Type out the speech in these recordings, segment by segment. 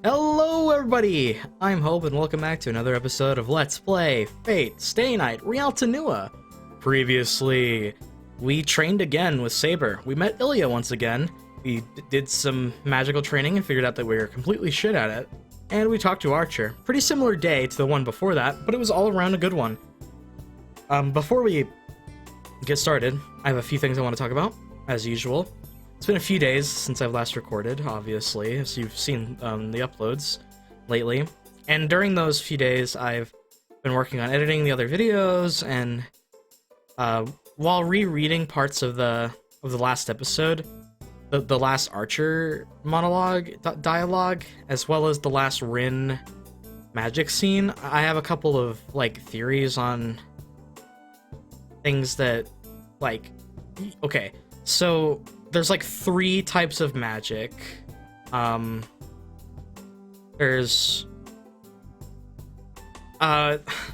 Hello everybody! I'm Hope and welcome back to another episode of Let's Play Fate Stay Night Rialto Nua. Previously, we trained again with Saber. We met Ilya once again. We did some magical training and figured out that we were completely shit at it. And we talked to Archer. Pretty similar day to the one before that, but it was all around a good one. Before we get started, I have a few things I want to talk about, as usual. It's been a few days since I've last recorded, obviously, as you've seen the uploads lately. And during those few days, I've been working on editing the other videos, and while rereading parts of the last episode, the last Archer monologue dialogue, as well as the last Rin magic scene, I have a couple of theories on things that okay, so there's three types of magic. There's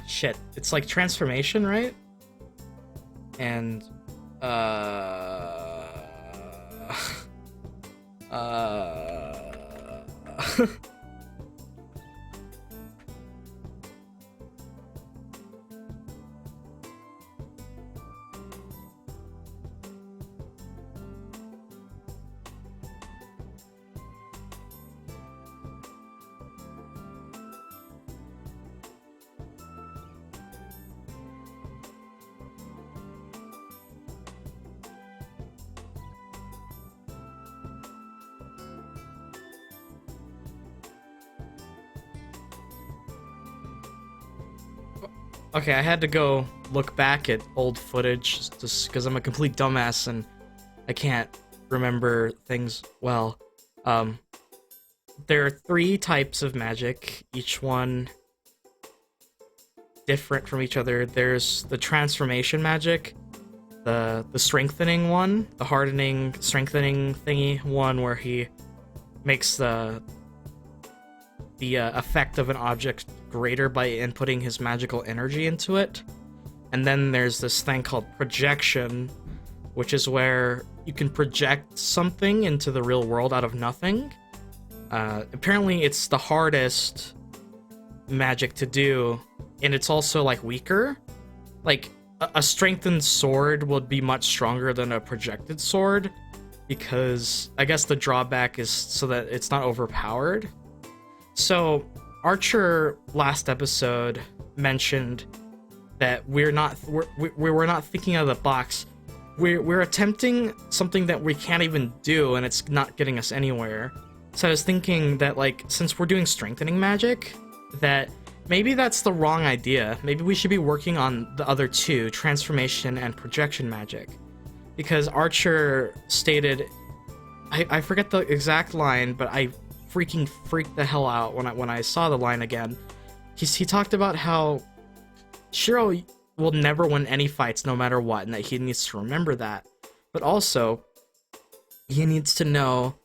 shit, it's transformation, right? And okay, I had to go look back at old footage just because I'm a complete dumbass and I can't remember things well. There are three types of magic, each one different from each other. There's the transformation magic, the strengthening one, the hardening, strengthening thingy one where he makes the effect of an object greater by inputting his magical energy into it. And then there's this thing called projection, which is where you can project something into the real world out of nothing. Apparently it's the hardest magic to do, and it's also weaker. A strengthened sword would be much stronger than a projected sword, because I guess the drawback is so that it's not overpowered. So Archer last episode mentioned that we're not thinking out of the box. We're attempting something that we can't even do, and it's not getting us anywhere. So I was thinking that since we're doing strengthening magic, that maybe that's the wrong idea. Maybe we should be working on the other two, transformation and projection magic, because Archer stated, I forget the exact line, but I freaking freaked the hell out when I saw the line again. He talked about how Shirou will never win any fights no matter what, and that he needs to remember that. But also, he needs to know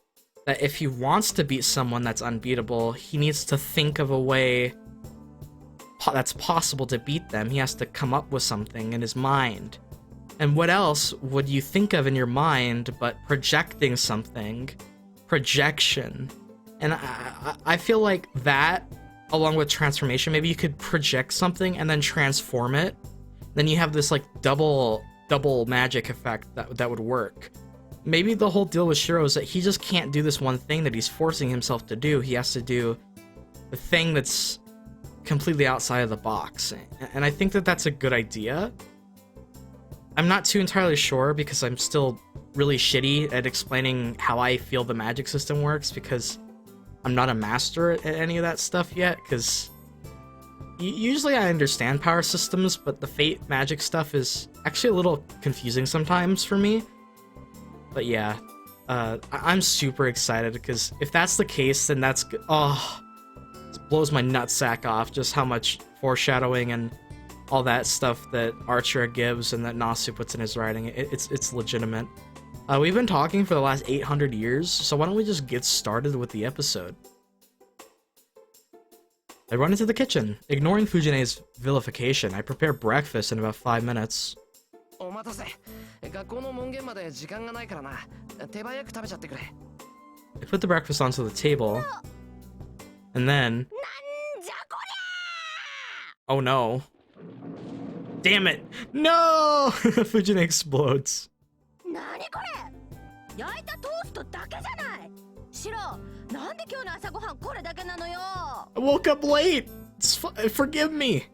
that if he wants to beat someone that's unbeatable, he needs to think of a way that's possible to beat them. He has to come up with something in his mind. And what else would you think of in your mind but projecting something? Projection. And I feel like that, along with transformation, maybe you could project something and then transform it. Then you have this double magic effect that would work. Maybe the whole deal with Shirou is that he just can't do this one thing that he's forcing himself to do. He has to do the thing that's completely outside of the box. And I think that that's a good idea. I'm not too entirely sure because I'm still really shitty at explaining how I feel the magic system works, because I'm not a master at any of that stuff yet, because usually I understand power systems, but the Fate magic stuff is actually a little confusing sometimes for me. But yeah, I'm super excited, because if that's the case, then that's good. Oh, it blows my nutsack off just how much foreshadowing and all that stuff that Archer gives and that Nasu puts in his writing. It's legitimate. We've been talking for the last 800 years, so why don't we just get started with the episode? I run into the kitchen. Ignoring Fujine's vilification, I prepare breakfast in about 5 minutes. お待たせ。学校の門限まで時間がないからな。手早く食べちゃってくれ。I put the breakfast onto the table, and then... Oh no. Damn it! No! Fujine explodes. I woke up late! Forgive me!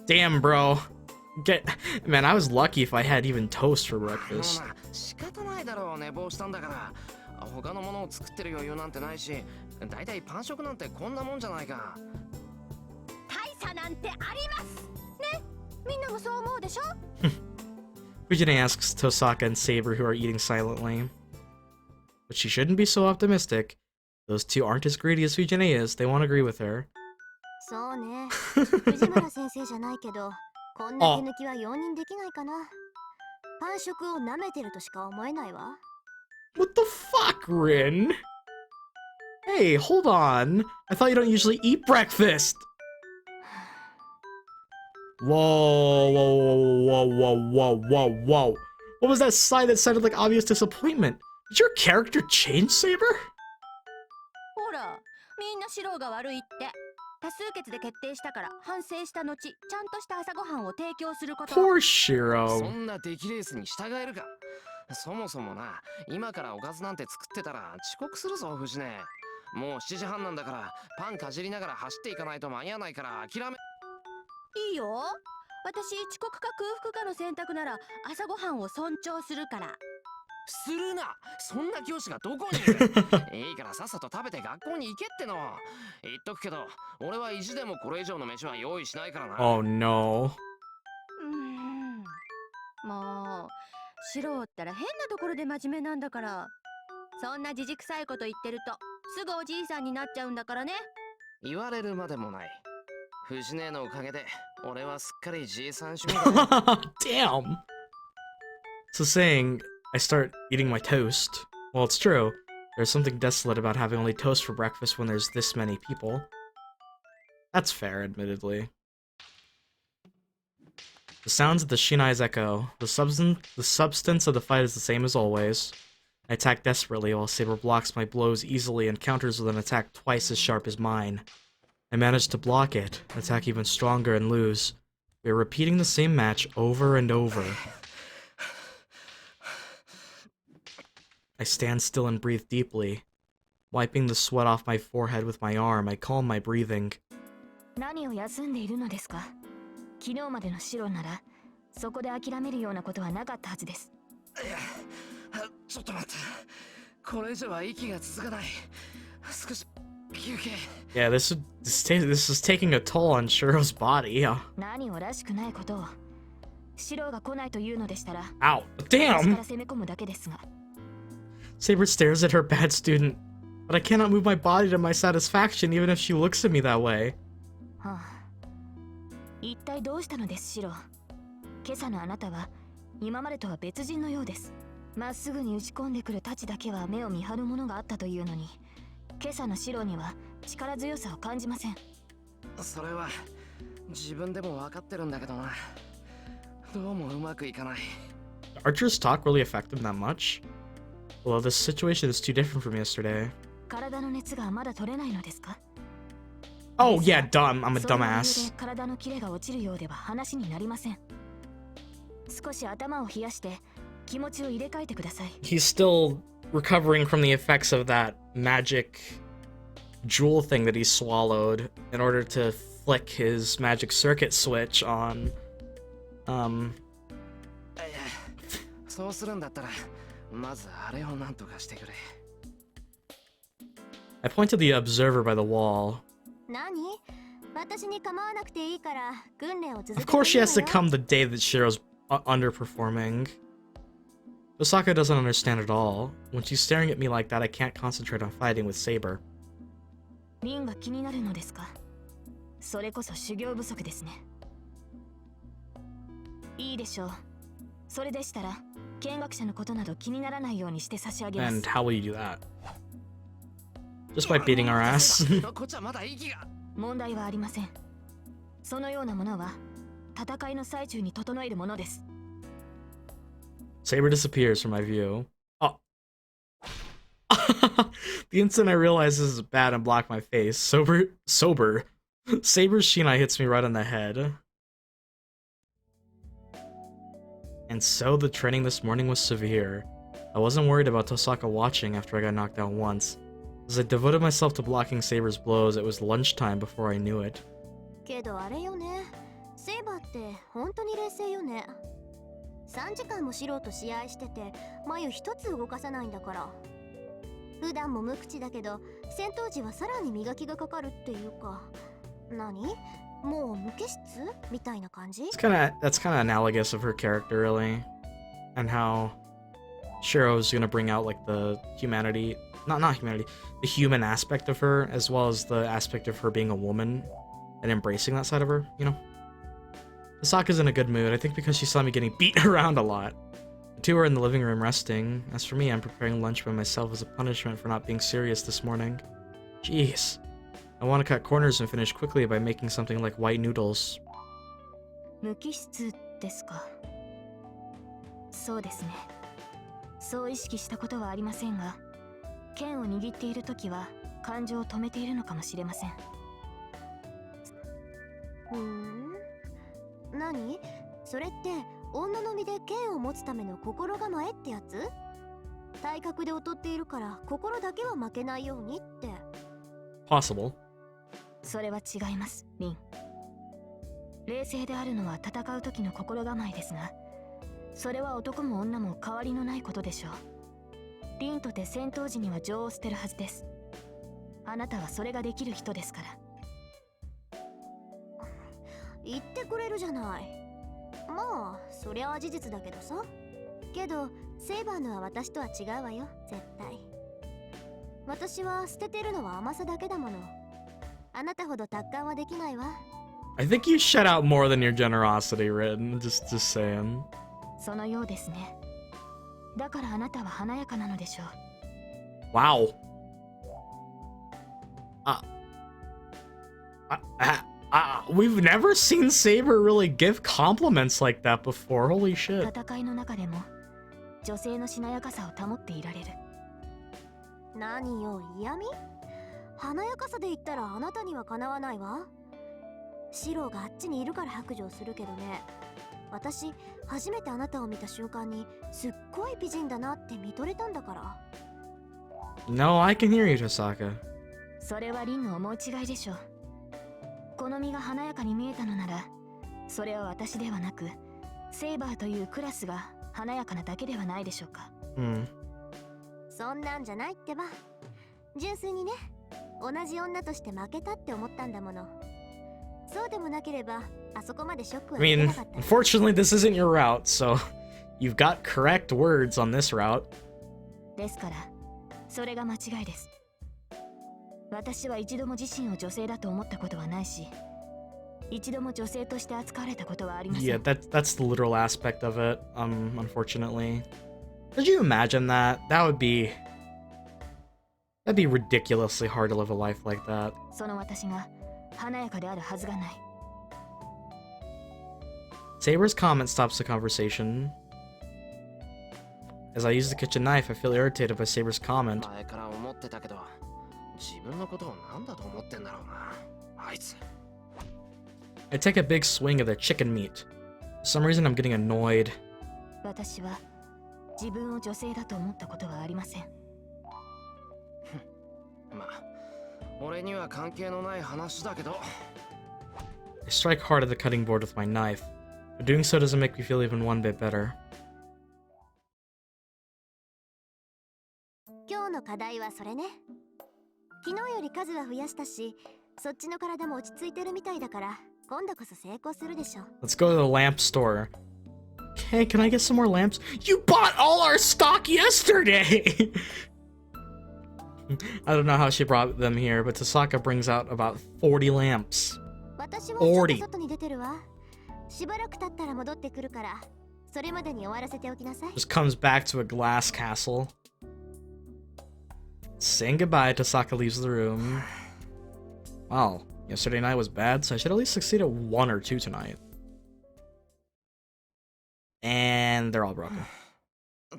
Damn, bro. Man, I was lucky if I had even toast for breakfast. Fujine asks Tosaka and Saber, who are eating silently. But she shouldn't be so optimistic. Those two aren't as greedy as Fujine is. They won't agree with her. Oh. What the fuck, Rin? Hey, hold on. I thought you don't usually eat breakfast. Whoa, whoa, whoa, whoa, whoa, whoa, whoa. What was that sigh that sounded like obvious disappointment? Did your character change, Saber? Poor Shirou. そもそもな、今からおかずなんて作ってたら遅刻するぞ、藤根。もう7時半なんだから、パンかじりながら走っていかないと間に合わないから諦め。いいよ。私、遅刻か空腹かの選択なら朝ごはんを尊重するから。するな。そんな教師がどこにいる。いいからさっさと食べて学校に行けっての。言っとくけど、俺は意地でもこれ以上の飯は用意しないからな。Oh no. もう。シローったら変なところで真面目なんだから。そんなじじくさいこと言ってるとすぐおじいさんになっちゃうんだからね。言われるまでもない。藤姉のおかげで俺はすっかりじいさん趣味だ。Damn. So saying I start eating my toast. Well, it's true. There's something desolate about having only toast for breakfast when there's this many people. That's fair, admittedly. The sounds of the Shinai's echo. The substance of the fight is the same as always. I attack desperately while Saber blocks my blows easily and counters with an attack twice as sharp as mine. I manage to block it, attack even stronger, and lose. We are repeating the same match over and over. I stand still and breathe deeply. Wiping the sweat off my forehead with my arm, I calm my breathing. 昨日までの白ならそこで諦めるようなことはなかったはずです。ちょっと待って。これ以上は息が続かない。少し休憩。Yeah, this is taking a toll on Shirou's body. 何をらしくないことを。白が来ないというのでしたら。Ow! Damn! Saber stares at her bad student, but I cannot move my body to my satisfaction even if she looks at me that way. 一体どうしたのです、シロ。今朝のあなたは今までとは別人のようです。まっすぐに打ち込んでくる太刀だけは目を見張るものがあったというのに、今朝のシロには力強さを感じません。それは自分でも分かってるんだけどな。どうもうまくいかない。Archer's talk really affect him that much? Well, this situation is too different from yesterday. 体の熱がまだ取れないのですか? Oh yeah, dumb. I'm a dumbass. He's still recovering from the effects of that magic jewel thing that he swallowed in order to flick his magic circuit switch on. I point to the observer by the wall. Of course she has to come the day that Shirou's underperforming. Osaka doesn't understand at all. When she's staring at me like that, I can't concentrate on fighting with Saber. And how will you do that? Just by beating our ass. Saber disappears from my view. Oh. The instant I realize this is bad and block my face, sober. Saber's Shinai hits me right on the head. And so the training this morning was severe. I wasn't worried about Tosaka watching after I got knocked out once. As I devoted myself to blocking Saber's blows, it was lunchtime before I knew it. けどあれよね、セイバーって本当に冷静よね。3時間も素人試合してて眉一つ動かさないんだから。普段も無口だけど戦闘時はさらに磨きがかかるっていうか、何？もう無機質みたいな感じ？ That's kind of analogous of her character, really, and how Shirou's gonna bring out like the humanity, not humanity, the human aspect of her, as well as the aspect of her being a woman and embracing that side of her, you know? Tosaka's in a good mood, I think because she saw me getting beaten around a lot. The two are in the living room resting. As for me, I'm preparing lunch by myself as a punishment for not being serious this morning. Jeez. I want to cut corners and finish quickly by making something like white noodles. 無機質ですか。そうですね。そう意識したことはありませんが、剣を握っているときは感情を止めているのかもしれません。何？それって女の身で剣を持つための心構えってやつ？体格で劣っているから心だけは負けないようにって。Possible. それは違います、リン。冷静であるのは戦う時の心構えですが、それは男も女も変わりのないことでしょう。リンとて戦闘時には情を捨てるはずです。あなたはそれができる人ですから。言ってくれるじゃない。まあそりゃ事実だけどさ。けどセイバーのは私とは違うわよ、絶対。私は捨ててるのは甘さだけだもの。あなたほど達観はできないわ。I think you shut out more than your generosity, Rin. Just saying. そのようですね。だからあなたは華やかなのでしょう。Wow. We've never seen Saber really give compliments like that before. Holy shit. 戦いの中でも女性のしなやかさを保っていられる。何よ、嫌味？華やかさで言ったらあなたにはかなわないわ。シロがあっちにいるから白状するけどね。私、初めてあなたを見た瞬間にすっごい美人だなって見とれたんだから。No, I can hear you, Tosaka. それはリンの思い違いでしょう。好みが華やかに見えたのなら、それは私ではなく、セイバーというクラスが華やかなだけではないでしょうか。そんなんじゃないってば。純粋にね、同じ女として負けたって思ったんだもの。そうでもなければ、あそこまでショックは受けなかった。Unfortunately, this isn't your route, so you've got correct words on this route. ですから、それが間違いです。私は一度も自身を女性だと思ったことはないし、一度も女性として扱われたことはありません。Yeah, that's the literal aspect of it, unfortunately. Could you imagine that? That'd be ridiculously hard to live a life like that. その私が華やかであるはずがない。Saber's comment stops the conversation. As I use the kitchen knife, I feel irritated by Saber's comment. 前から思ってたけど、自分のことを何だと思ってんだろうな、あいつ。I take a big swing of their chicken meat. For some reason, I'm getting annoyed. 私は自分を女性だと思ったことはありません。まあ、俺には関係のない話だけど。I strike hard at the cutting board with my knife, but doing so doesn't make me feel even one bit better. 今日の課題はそれね。昨日より数は増やしたし、そっちの体も落ち着いてるみたいだから、今度こそ成功するでしょ。Let's go to the lamp store. Okay, can I get some more lamps? You bought all our stock yesterday! I don't know how she brought them here, but Tosaka brings out about 40 lamps. 私はちょっと外に出てるわ。しばらく経ったら戻ってくるから、それまでに終わらせておきなさい。Just comes back to a glass castle. Saying goodbye, Tosaka leaves the room. Wow, yesterday night was bad, so I should at least succeed at 1 or 2 tonight. And they're all broken.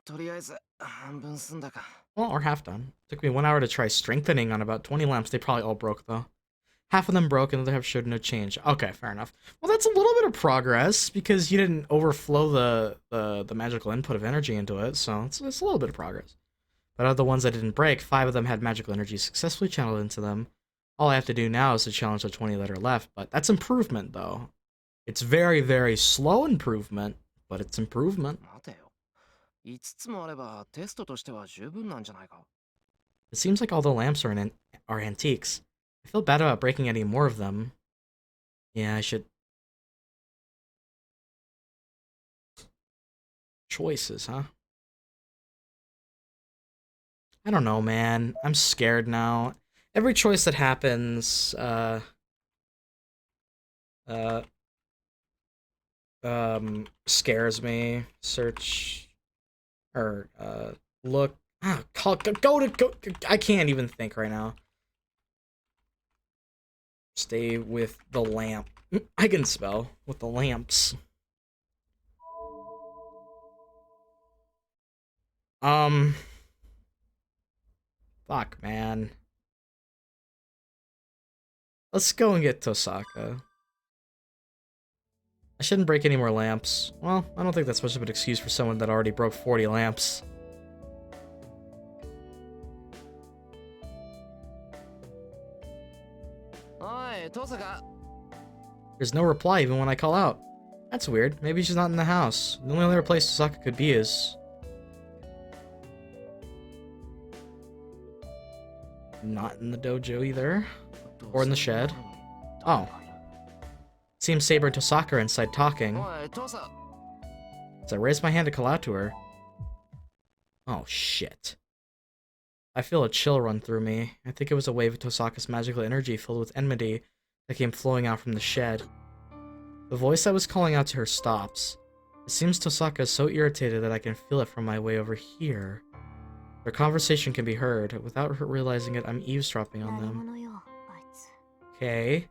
とりあえず半分済んだか。 Well, or half done. Took me 1 hour to try strengthening on about 20 lamps. They probably all broke, though. Half of them broke, and the other half showed no change. Okay, fair enough. Well, that's a little bit of progress, because you didn't overflow the magical input of energy into it, so it's a little bit of progress. But out of the ones that didn't break, 5 of them had magical energy successfully channeled into them. All I have to do now is to challenge the 20 that are left, but that's improvement, though. It's very, very slow improvement, but it's improvement. 待てよ。5つもあればテストとしては十分なんじゃないか。 It seems like all the lamps are antiques. I feel bad about breaking any more of them. Yeah, I should... Choices, huh? I don't know, man. I'm scared now. Every choice that happens, scares me. Search... Or, look... Ah, go. I can't even think right now. Stay with the lamp. I can spell with the lamps. Fuck, man. Let's go and get Tosaka. I shouldn't break any more lamps. Well, I don't think that's much of an excuse for someone that already broke 40 lamps. Oi, Tosaka. There's no reply even when I call out. That's weird. Maybe she's not in the house. The only other place Tosaka could be is... not in the dojo either. Or in the shed. Oh. Seems Saber and Tosaka are inside talking. Oi, Tosa. So I raised my hand to call out to her. Oh, shit. I feel a chill run through me. I think it was a wave of Tosaka's magical energy filled with enmity that came flowing out from the shed. The voice I was calling out to her stops. It seems Tosaka is so irritated that I can feel it from my way over here. Their conversation can be heard. Without her realizing it, I'm eavesdropping on them. Okay.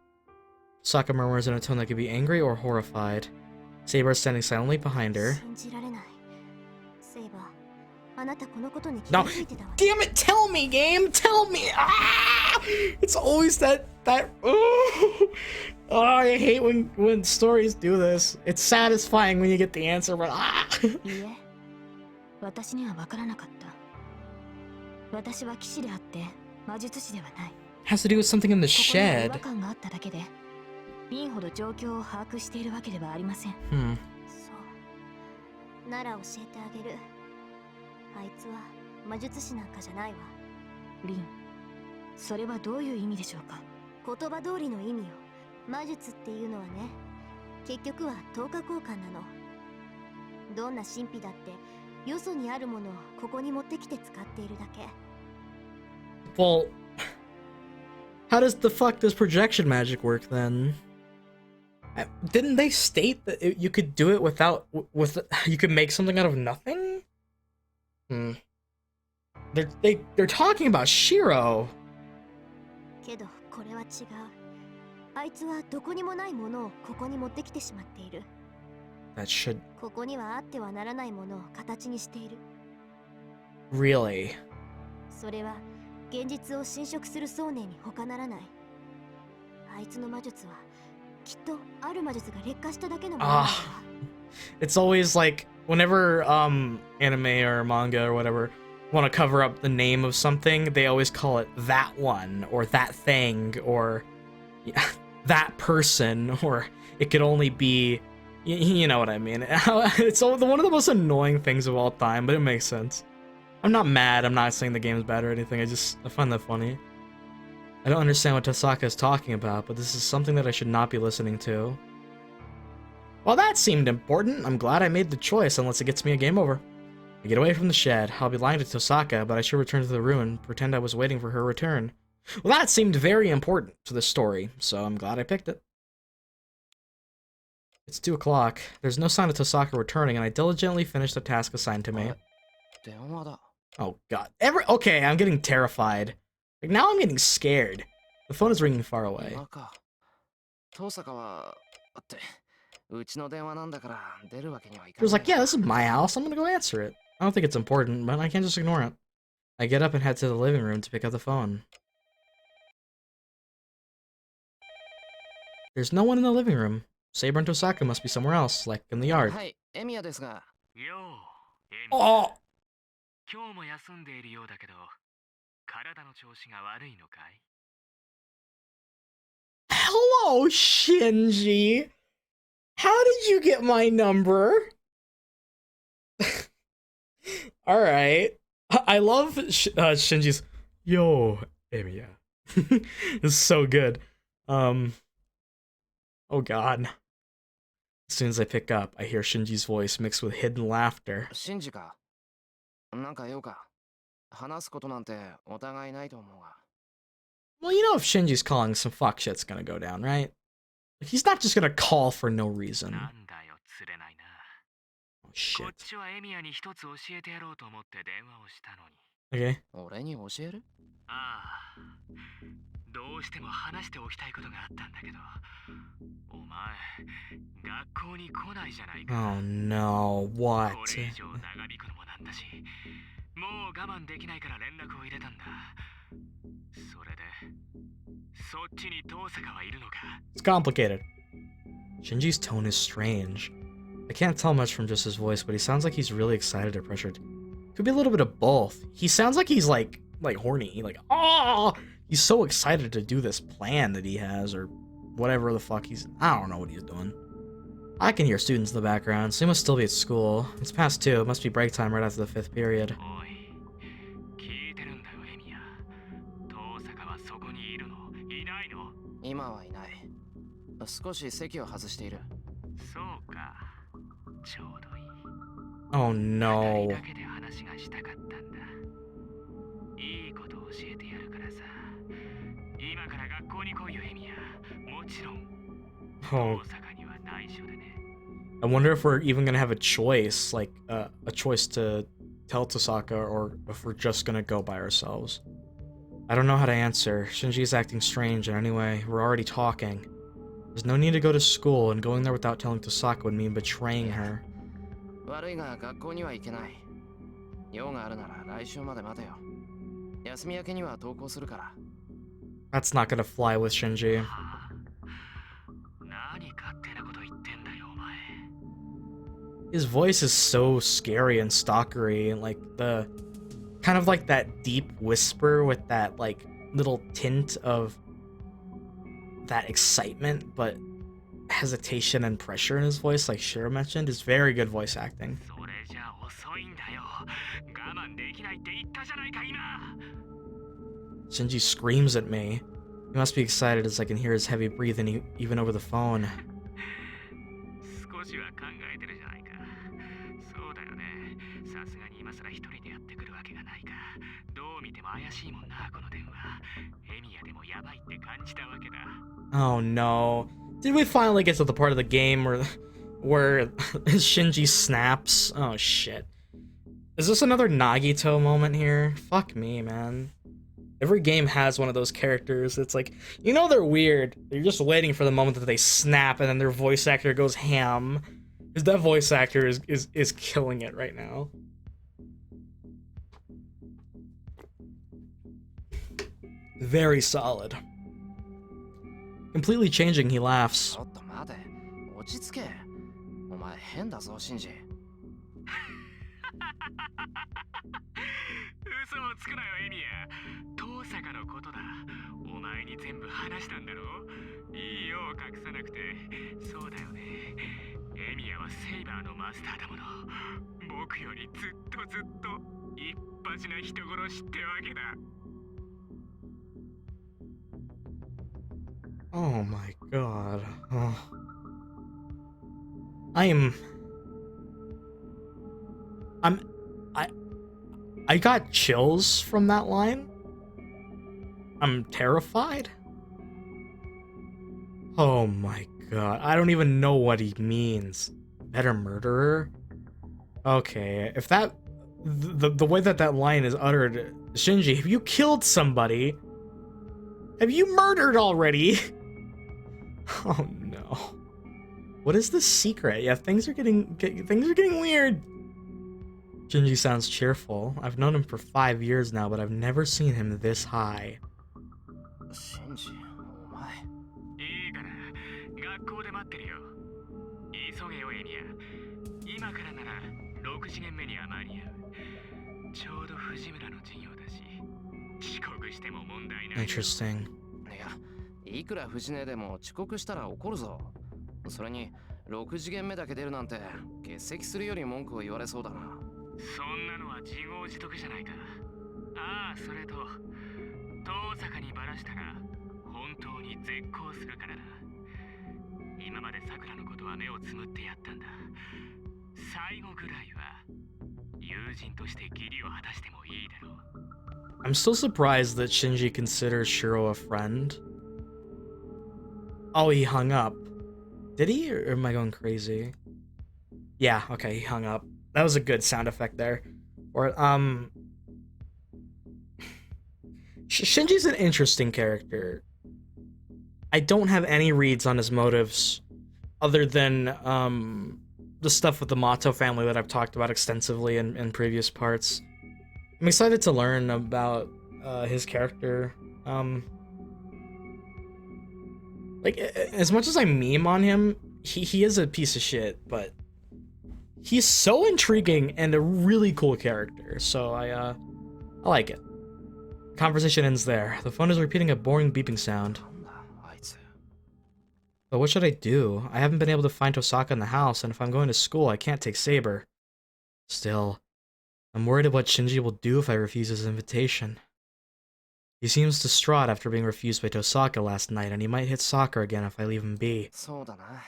Tosaka murmurs in a tone that could be angry or horrified. Saber is standing silently behind her. No, damn it! Tell me, game! Tell me! Ah! It's always that. Oh, I hate when stories do this. It's satisfying when you get the answer, but ah! Has to do with something in the shed. Hmm. なら教えてあげる。あいつは魔術師なんかじゃないわ。リン、それはどういう意味でしょうか。言葉通りの意味よ。魔術っていうのはね、結局は等価交換なの。どんな神秘だってよそにあるものをここに持ってきて使っているだけ。Well, how does the fuck does projection magic work then? Didn't they state that you could do it without you could make something out of nothing? Hmm. They're talking about Shirou. けどこれは違う。あいつはどこにもないものをここに持ってきてしまっている。That should ここにはあってはならないものを形にしている。really. それは現実を侵食する想念に他ならない。あいつの魔術はきっとある魔術が劣化しただけのものだわ。It's always like whenever anime or manga or whatever want to cover up the name of something, they always call it that one or that thing or that person, or it could only be you know what I mean. It's one of the most annoying things of all time, but it makes sense. I'm not mad. I'm not saying the game's bad or anything. I find that funny. I don't understand what Tosaka is talking about, but this is something that I should not be listening to. Well, that seemed important. I'm glad I made the choice, unless it gets me a game over. I get away from the shed. I'll be lying to Tosaka, but I should return to the ruin, pretend I was waiting for her return. Well, that seemed very important to the story, so I'm glad I picked it. It's 2 o'clock. There's no sign of Tosaka returning, and I diligently finished the task assigned to me. Oh god. Okay, I'm getting terrified. Like, now I'm getting scared. The phone is ringing far away. He was like, yeah, this is my house. I'm gonna go answer it. I don't think it's important, but I can't just ignore it. I get up and head to the living room to pick up the phone. There's no one in the living room. Saber and Tosaka must be somewhere else, like in the yard. はい、エミヤですが。よう、エミ。Oh! 今日も休んでいるようだけど、体の調子が悪いのかい? Hello, Shinji! How did you get my number? Alright. I love Shinji's yo, Emiya. This is so good. Oh god. As soon as I pick up, I hear Shinji's voice mixed with hidden laughter. シンジか。なんか用か。話すことなんてお互いないと思うが。Well, you know if Shinji's calling, some fuck shit's gonna go down, right? He's not just gonna call for no reason. なんだよ、釣れないな。Oh, shit. こっちはエミヤに一つ教えてやろうと思って電話をしたのに。Okay. 俺に教える？ああ、どうしても話しておきたいことがあったんだけど、お前、学校に来ないじゃないか。Oh no, what? これ以上長引くのもなんだし、もう我慢できないから連絡を入れたんだ。それで、そっちに遠坂はいるのか? It's complicated. Shinji's tone is strange. I can't tell much from just his voice, but he sounds like he's really excited or pressured. Could be a little bit of both. He sounds like he's like horny, like oh, he's so excited to do this plan that he has, or whatever the fuck I don't know what he's doing. I can hear students in the background, so he must still be at school. It's past 2, it must be break time right after the 5th period. おい、聞いてるんだよ、エミヤ。遠坂はそこにいるの？いないの？今はいない。少し席を外している。そうか。ちょうどいい。Oh no. 二人だけで話がしたかったんだ。いいこと教えてやるからさ。今から学校に来いよ、エミヤ。もちろん。 Oh. 大阪には内緒でね。 I wonder if we're even gonna have a choice, like a choice to tell Tosaka, or if we're just gonna go by ourselves. I don't know how to answer. Shinji's acting strange, and anyway, we're already talking. There's no need to go to school, and going there without telling Tosaka would mean betraying her. 悪いが学校には行けない。用があるなら来週まで待てよ。休み明けには登校するから。That's not gonna fly with Shinji. はあ、何勝手なこと言ってんだよ、お前。 His voice is so scary and stalkery, and like the kind of like that deep whisper with that like little tint of that excitement but hesitation and pressure in his voice, like Shiro mentioned, is very good voice acting. それじゃ遅いんだよ。我慢できないって言ったじゃないか、今。 Shinji screams at me. He must be excited as I can hear his heavy breathing even over the phone. 少しは考えてるじゃないか。そうだよね。さすがに今さら一人でやってくるわけがないか。どう見ても怪しいもんな、この電話。エミヤでもやばいって感じたわけだ。 Oh no. Did we finally get to the part of the game where Shinji snaps? Oh shit. Is this another Nagito moment here? Fuck me, man. Every game has one of those characters. It's like, you know they're weird. You're just waiting for the moment that they snap and then their voice actor goes ham. Because that voice actor is killing it right now. Very solid. Completely changing, he laughs. ちょっと待て。落ち着け。お前変だぞ、シンジ。嘘をつくなよ、エミヤ。遠坂のことだ。お前に全部話したんだろ。いいよ、隠さなくて。そうだよね。エミヤはセイバーのマスターだもの。僕よりずっと一発な人殺しってわけだ。 Oh my god. Oh. I got chills from that line. I'm terrified. Oh my god. I don't even know what he means. Better murderer? Okay, if that the way that line is uttered, Shinji, have you killed somebody? Have you murdered already? Oh no. What is the secret? Yeah, things are getting weird. Shinji sounds cheerful. I've known him for 5 years now, but I've never seen him this high. シンジ、お前。いいから、学校で待ってるよ。急げよ、エニア。今からなら6次元目には間に合う。ちょうど藤村の授業だし、遅刻しても問題ない。Interesting. いや、いくら藤根でも遅刻したら怒るぞ。それに、6次元目だけ出るなんて、欠席するより文句を言われそうだな。そんなのは自業自得じゃないか。ああ、それと、遠坂にバラしたら、本当に絶交するからな。今まで桜のことは目をつむってやったんだ。最後ぐらいは、友人として義理を果たしてもいいだろう。I'm still surprised that Shinji considers Shiro a friend. Oh, he hung up. Did he? Or am I going crazy? Yeah, okay, he hung up. That was a good sound effect there. Or, Shinji's an interesting character. I don't have any reads on his motives other than, the stuff with the Mato family that I've talked about extensively in previous parts. I'm excited to learn about, his character. Like, as much as I meme on him, he is a piece of shit, but he's so intriguing and a really cool character, so I like it. Conversation ends there. The phone is repeating a boring beeping sound. But what should I do? I haven't been able to find Tosaka in the house, and if I'm going to school, I can't take Saber. Still, I'm worried about what Shinji will do if I refuse his invitation. He seems distraught after being refused by Tosaka last night, and he might hit soccer again if I leave him be. そうだな。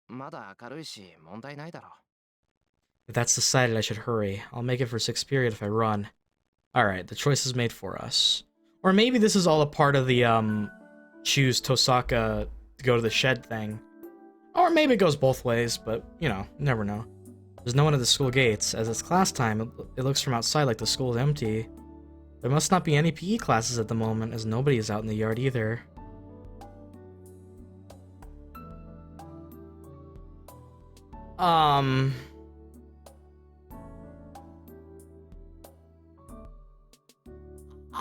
まだ明るいし、問題ないだろう。If that's decided, I should hurry. I'll make it for 6th period if I run. Alright, the choice is made for us. Or maybe this is all a part of the, choose Tosaka to go to the shed thing. Or maybe it goes both ways, but, you know, you never know. There's no one at the school gates. As it's class time, it looks from outside like the school is empty. There must not be any PE classes at the moment, as nobody is out in the yard either.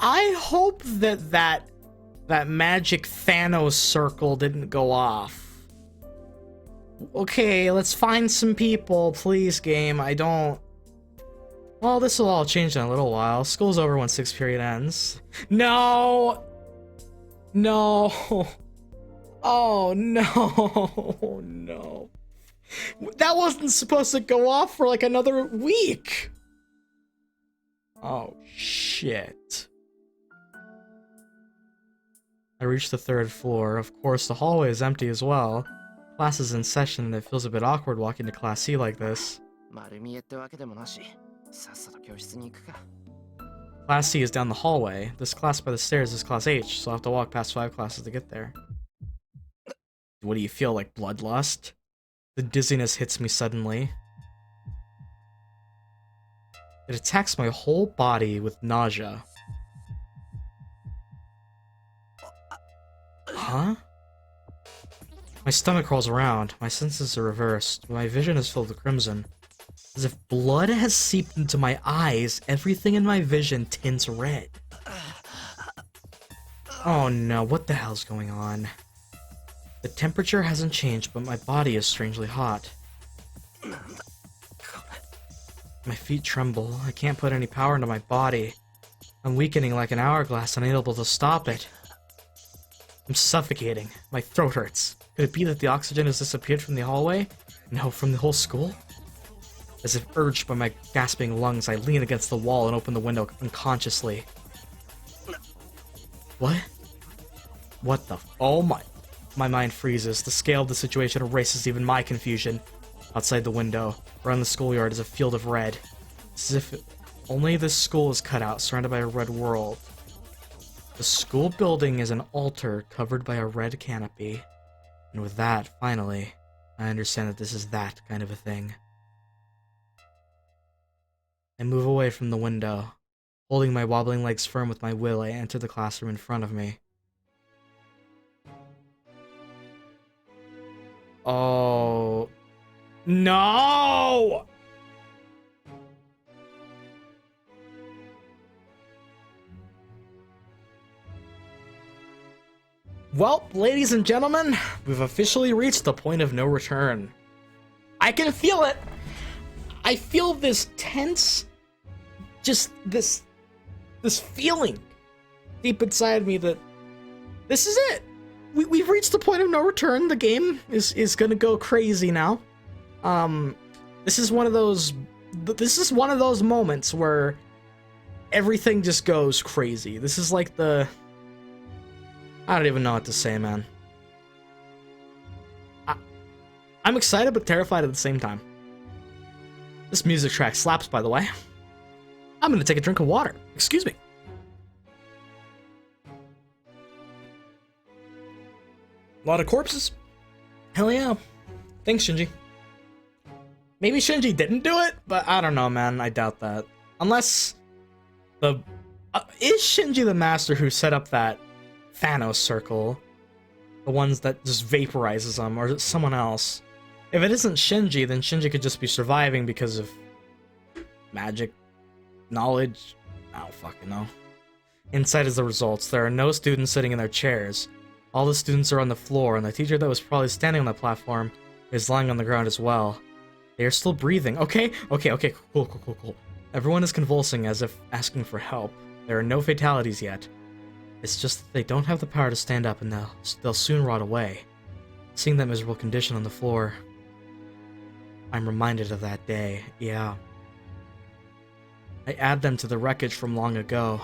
I hope that magic Thanos circle didn't go off. Okay, let's find some people, please, game. I don't... Well, this will all change in a little while. School's over when 6th period ends. No! No! Oh, no! No. That wasn't supposed to go off for like another week! Oh, shit. I reached the 3rd floor. Of course, the hallway is empty as well. Class is in session and it feels a bit awkward walking to Class C like this. Class C is down the hallway. This class by the stairs is Class H, so I'll have to walk past 5 classes to get there. What do you feel, like bloodlust? The dizziness hits me suddenly. It attacks my whole body with nausea. Huh? My stomach crawls around. My senses are reversed. My vision is filled with crimson. As if blood has seeped into my eyes, everything in my vision tints red. Oh no, what the hell's going on? The temperature hasn't changed, but my body is strangely hot. My feet tremble. I can't put any power into my body. I'm weakening like an hourglass, unable to stop it. I'm suffocating. My throat hurts. Could it be that the oxygen has disappeared from the hallway? No, from the whole school? As if urged by my gasping lungs, I lean against the wall and open the window unconsciously. What? What the oh my... My mind freezes. The scale of the situation erases even my confusion. Outside the window, around the schoolyard, is a field of red. It's as if only this school is cut out, surrounded by a red world. The school building is an altar covered by a red canopy. And with that, finally, I understand that this is that kind of a thing. I move away from the window. Holding my wobbling legs firm with my will, I enter the classroom in front of me. Oh... No! Well, ladies and gentlemen, we've officially reached the point of no return. I can feel it! I feel this tense, just this feeling deep inside me that this is it. We've reached the point of no return. The game is gonna go crazy now. This is one of those moments where everything just goes crazy. This is like I don't even know what to say, man. I'm excited but terrified at the same time. This music track slaps, by the way. I'm gonna take a drink of water. Excuse me. A lot of corpses. Hell yeah. Thanks, Shinji. Maybe Shinji didn't do it, but I don't know, man. I doubt that. Unless is Shinji the master who set up that Thanos circle? The ones that just vaporizes them, or is it someone else? If it isn't Shinji, then Shinji could just be surviving because of magic, knowledge. I don't fucking know. Inside is the results. There are no students sitting in their chairs. All the students are on the floor, and the teacher that was probably standing on the platform is lying on the ground as well. They are still breathing. Okay, cool. Everyone is convulsing as if asking for help. There are no fatalities yet. It's just that they don't have the power to stand up, and they'll soon rot away. Seeing that miserable condition on the floor, I'm reminded of that day. Yeah. I add them to the wreckage from long ago.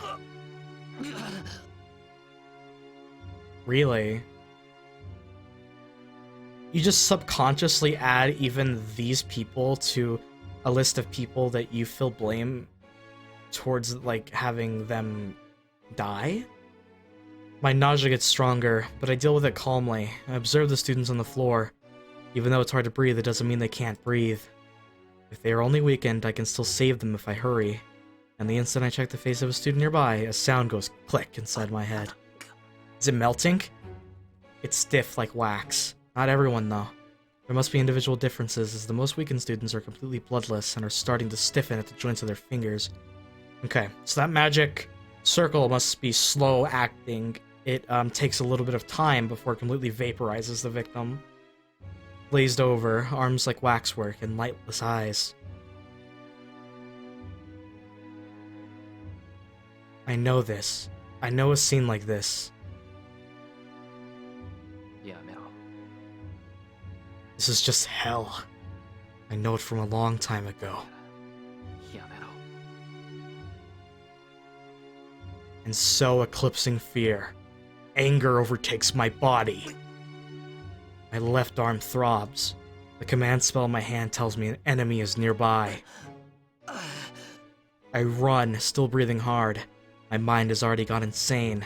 Really? You just subconsciously add even these people to a list of people that you feel blame towards, like, having them die? My nausea gets stronger, but I deal with it calmly. I observe the students on the floor. Even though it's hard to breathe, it doesn't mean they can't breathe. If they are only weakened, I can still save them if I hurry. And the instant I check the face of a student nearby, a sound goes click inside my head. Is it melting? It's stiff like wax. Not everyone, though. There must be individual differences, as the most weakened students are completely bloodless and are starting to stiffen at the joints of their fingers. Okay, so that magic circle must be slow acting. It takes a little bit of time before it completely vaporizes the victim. Glazed over, arms like waxwork, and lightless eyes. I know this. I know a scene like this. This is just hell. I know it from a long time ago. And so, eclipsing fear, anger overtakes my body. My left arm throbs. The command spell in my hand tells me an enemy is nearby. I run, still breathing hard. My mind has already gone insane.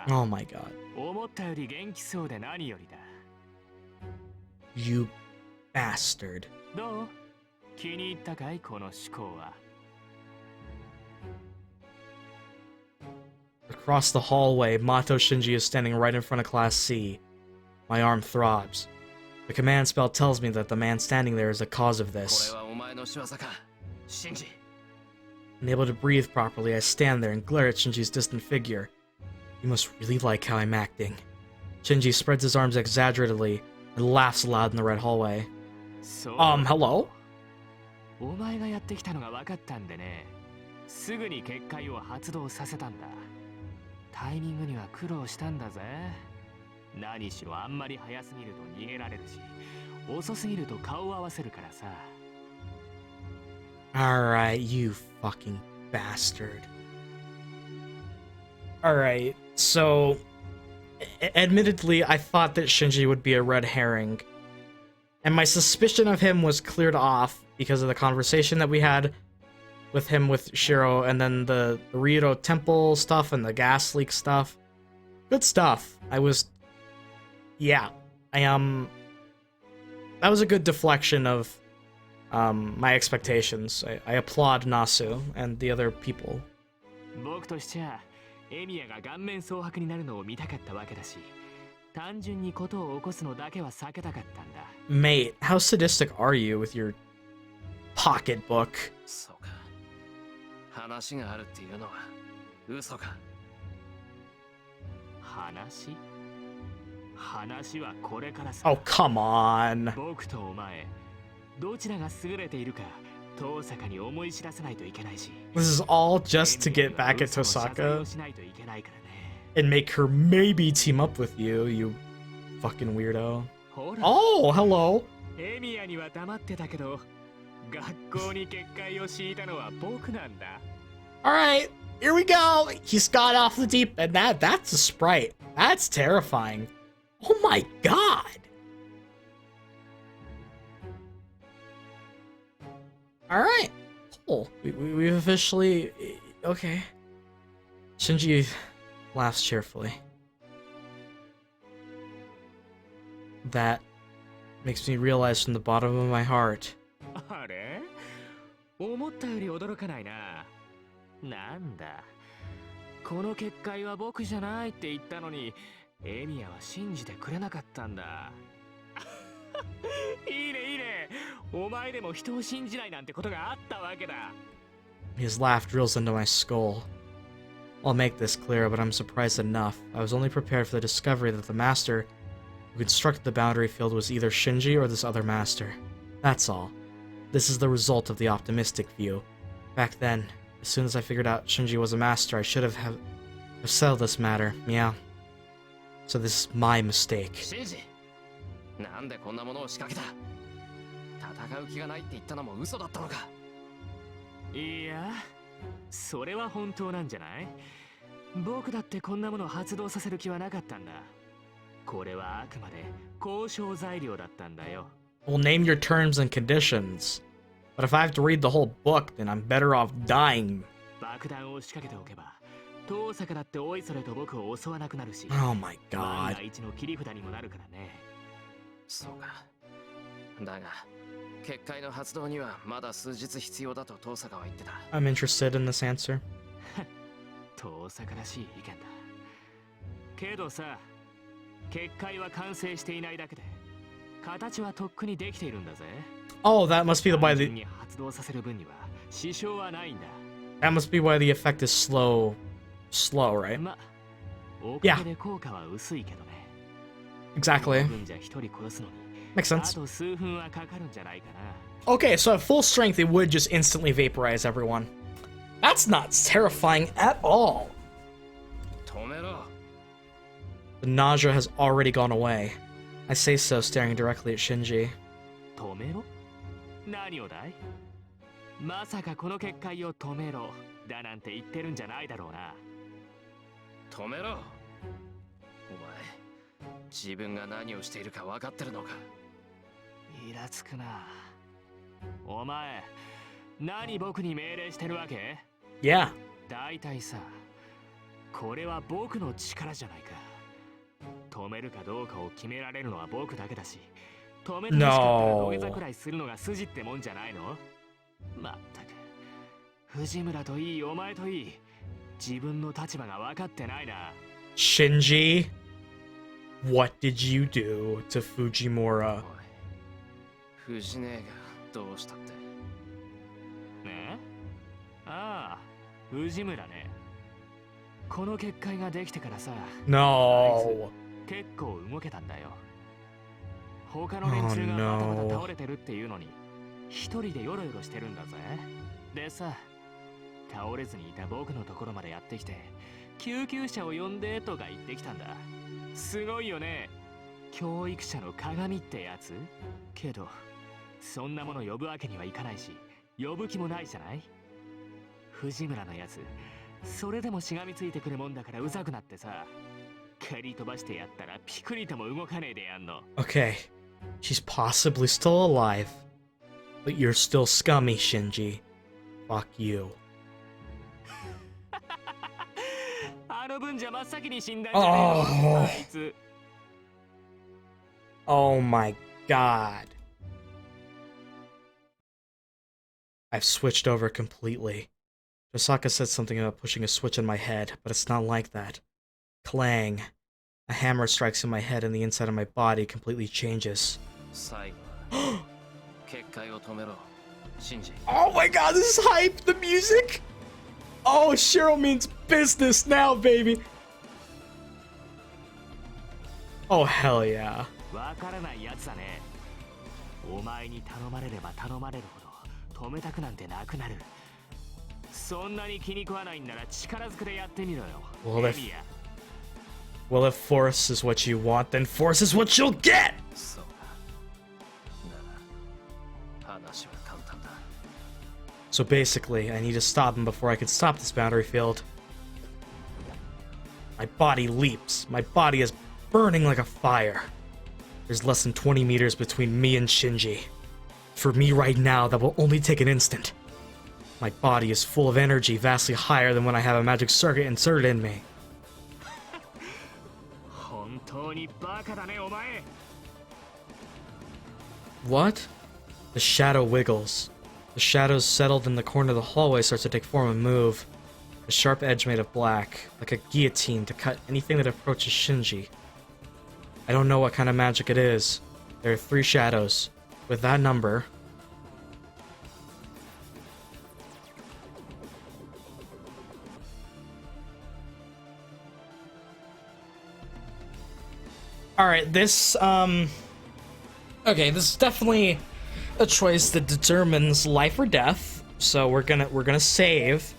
Oh my god. You bastard. Across the hallway, Mato Shinji is standing right in front of Class C. My arm throbs. The command spell tells me that the man standing there is the cause of this. Unable to breathe properly, I stand there and glare at Shinji's distant figure. You must really like how I'm acting. Shinji spreads his arms exaggeratedly and laughs aloud in the red hallway. Hello? Alright, you fucking bastard. Alright, so admittedly, I thought that Shinji would be a red herring. And my suspicion of him was cleared off because of the conversation that we had with him with Shirou, and then the Ryo Temple stuff and the gas leak stuff. Good stuff. That was a good deflection of my expectations. I applaud Nasu and the other people. Mate, how sadistic are you with your pocketbook? So, 話があるっていうのは嘘か。 What? 話があるっていうのは嘘か。 What? 話があるっていうのは嘘か。 話があるっていうのは嘘か。 What? 話があるっていうのは嘘か。 話があるっていうのは嘘か。 What? 話はこれからさ。 Oh, come on. 僕とお前どちらが優れているか遠坂に思い知らせないといけないし。 This is all just to get back at Tosaka and make her maybe team up with you, you fucking weirdo. Oh, hello. エミヤには黙ってたけど学校に結界を敷いたのは僕なんだ。 Alright, here we go. He's got off the deep end. That's a sprite. That's terrifying. Oh my god. Alright. Cool. We've officially... Okay. Shinji laughs cheerfully. That makes me realize from the bottom of my heart. あれ思ったより驚かないな。なんだこの結界は僕じゃないって言ったのにエミヤは信じてくれなかったんだ。いいねいいね。お前でも人を信じないなんてことがあったわけだ。 His laugh drills into my skull. I'll make this clear, but I'm surprised enough. I was only prepared for the discovery that the master who constructed the boundary field was either Shinji or this other master. That's all. This is the result of the optimistic view. Back then, as soon as I figured out Shinji was a master, I should have settled this matter. Meow. So this is my mistake. Shinji, なんでこんなものを仕掛けた？戦う気がないって言ったのも嘘だったのか？いや、それは本当なんじゃない？僕だってこんなものを発動させる気はなかったんだ。これはあくまで交渉材料だったんだよ。 Well, name your terms and conditions. But if I have to read the whole book, then I'm better off dying. 爆弾を仕掛けておけば、遠坂だっておいそれと僕を襲わなくなるし。Oh my 万 god. が一の切り札にもなるからね。そうか。だが、結界の発動にはまだ数日必要だと遠坂は言ってた。I'm interested in this answer. 遠坂らしい意見だ。けどさ、結界は完成していないだけで、形はとっくにできているんだぜ。Oh, that must be why the 発動させる分には支障はないんだ。that must be why the effect is slow, right? ま、おかげで効果は薄いけどね。Exactly. 分じゃ一人殺すのに、 Makes あ sense. と数分はかかるんじゃないかな。 Okay, so at full strength, it would just instantly vaporize everyone. That's not terrifying at all. 止めろ。 The nausea has already gone away. I say so, staring directly at Shinji. 止めろ？何をだい？まさかこの結界を止めろだなんて言ってるんじゃないだろうな。止めろ。お前、自分が何をしているか分かってるのか？イラつくな。お前、何僕に命令してるわけ？ Yeah. だいたいさ、これは僕の力じゃないか。止めるかどうかを決められるのは僕だけだし、止めてほしかったら土下座くらいするのが筋ってもんじゃないの？まったく、藤村といいお前といい、自分の立場が分かってないな。 Shinji, what did you do to Fujimura? おい、藤姉がどうしたって？ね？ああ、藤村ね。この結界ができてからさ、 No. 結構動けたんだよ。他の連中がまだまだ倒れてるっていうのに、一人でヨロヨロしてるんだぜ。でさ、倒れずにいた僕のところまでやってきて、救急車を呼んでとか言ってきたんだ。すごいよね。教育者の鏡ってやつ？けど、そんなもの呼ぶわけにはいかないし、呼ぶ気もないじゃない？藤村のやつ、それでもしがみついてくるもんだからうざくなってさ、蹴り飛ばしてやったらピクリとも動かねえでやんの。 Okay, she's possibly still alive, but you're still scummy, Shinji. Fuck you. あの分じゃ真っ先に死んだんじゃねえの、あいつ。 Oh my god. I've switched over completely. Josaka said something about pushing a switch in my head, but it's not like that. Clang. A hammer strikes in my head and the inside of my body completely changes. 最後は結界を止めろ、シンジ。 Oh my god, this is hype! The music! Oh, Shirou means business now, baby! Oh, hell yeah. わからないやつだね。お前に頼まれれば頼まれるほど止めたくなんてなくなる。そんなに気に食わないんなら力ずくでやってみろよ。 Well, エ if, ミヤ。 well, if force is what you want, then force is what you'll get! そうか。なら話は簡単だ。 So basically, I need to stop him before I can stop this boundary field. My body leaps. My body is burning like a fire. There's less than 20 meters between me and Shinji. For me right now, that will only take an instant. My body is full of energy vastly higher than when I have a magic circuit inserted in me. 本当にバカだねお前。 What? The shadow wiggles. The shadows settled in the corner of the hallway starts to take form and move. A sharp edge made of black, like a guillotine to cut anything that approaches Shinji. I don't know what kind of magic it is. There are 3 shadows. With that number... Alright, this, okay, this is definitely a choice that determines life or death. So we're gonna save.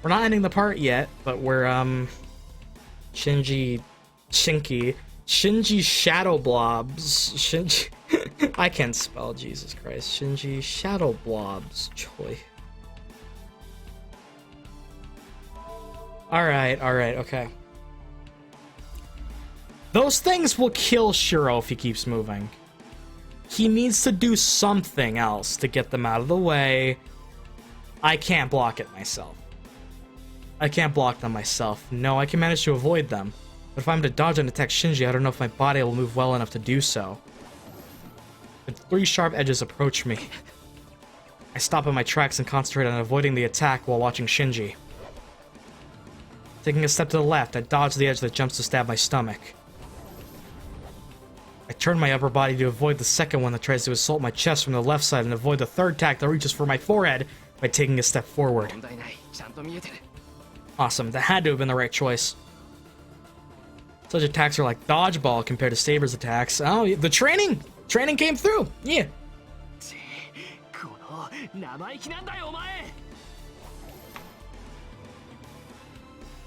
We're not ending the part yet, but we're Shinji Shadow Blobs. Shinji I can't spell, Jesus Christ. Shinji Shadow Blobs Choi. Alright, okay. Those things will kill Shirou if he keeps moving. He needs to do something else to get them out of the way. I can't block it myself. I can't block them myself. No, I can manage to avoid them. But if I'm to dodge and attack Shinji, I don't know if my body will move well enough to do so. But 3 sharp edges approach me. I stop in my tracks and concentrate on avoiding the attack while watching Shinji. Taking a step to the left, I dodge the edge that jumps to stab my stomach. I turn my upper body to avoid the second one that tries to assault my chest from the left side and avoid the third attack that reaches for my forehead by taking a step forward. 問題ない。ちゃんと見えてる。 Awesome, that had to have been the right choice. Such attacks are like dodgeball compared to Saber's attacks. Oh, the training came through. Yeah. この生意気なんだよお前。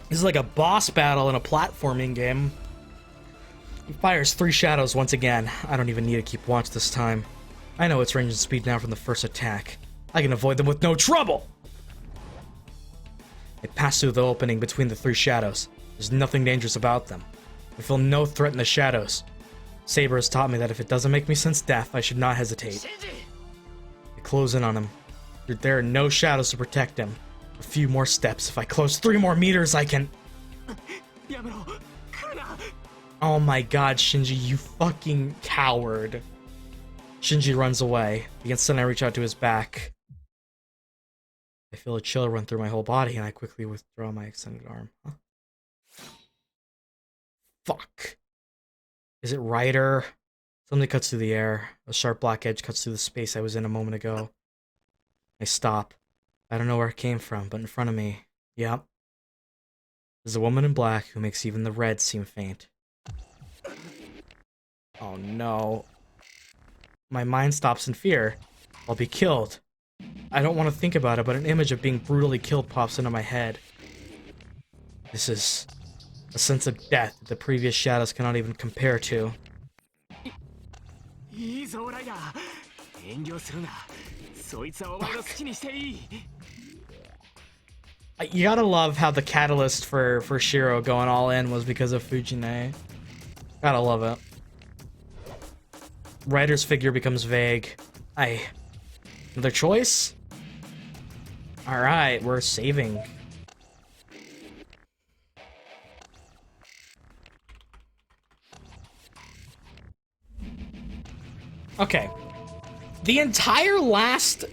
This is like a boss battle in a platforming game. He fires 3 shadows once again. I don't even need to keep watch this time. I know its range and speed now from the first attack. I can avoid them with no trouble! I pass through the opening between the 3 shadows. There's nothing dangerous about them. I feel no threat in the shadows. Saber has taught me that if it doesn't make me sense death, I should not hesitate. I close in on him. There are no shadows to protect him. A few more steps. If I close 3 more meters, I can... Oh my god, Shinji, you fucking coward. Shinji runs away. The instant I reach out to his back, I feel a chill run through my whole body, and I quickly withdraw my extended arm. Huh? Fuck. Is it Ryder? Something cuts through the air. A sharp black edge cuts through the space I was in a moment ago. I stop. I don't know where it came from, but in front of me, yep, there's a woman in black who makes even the red seem faint. Oh no. My mind stops in fear. I'll be killed. I don't want to think about it, but an image of being brutally killed pops into my head. This is a sense of death that the previous shadows cannot even compare to. いいぞライダー。遠慮するな。そいつはお前の好きにしていい。 You gotta love how the catalyst for Shirou going all in was because of Fujine. Gotta love it. Ryder's figure becomes vague. Another choice? Alright, we're saving. Okay. The entire last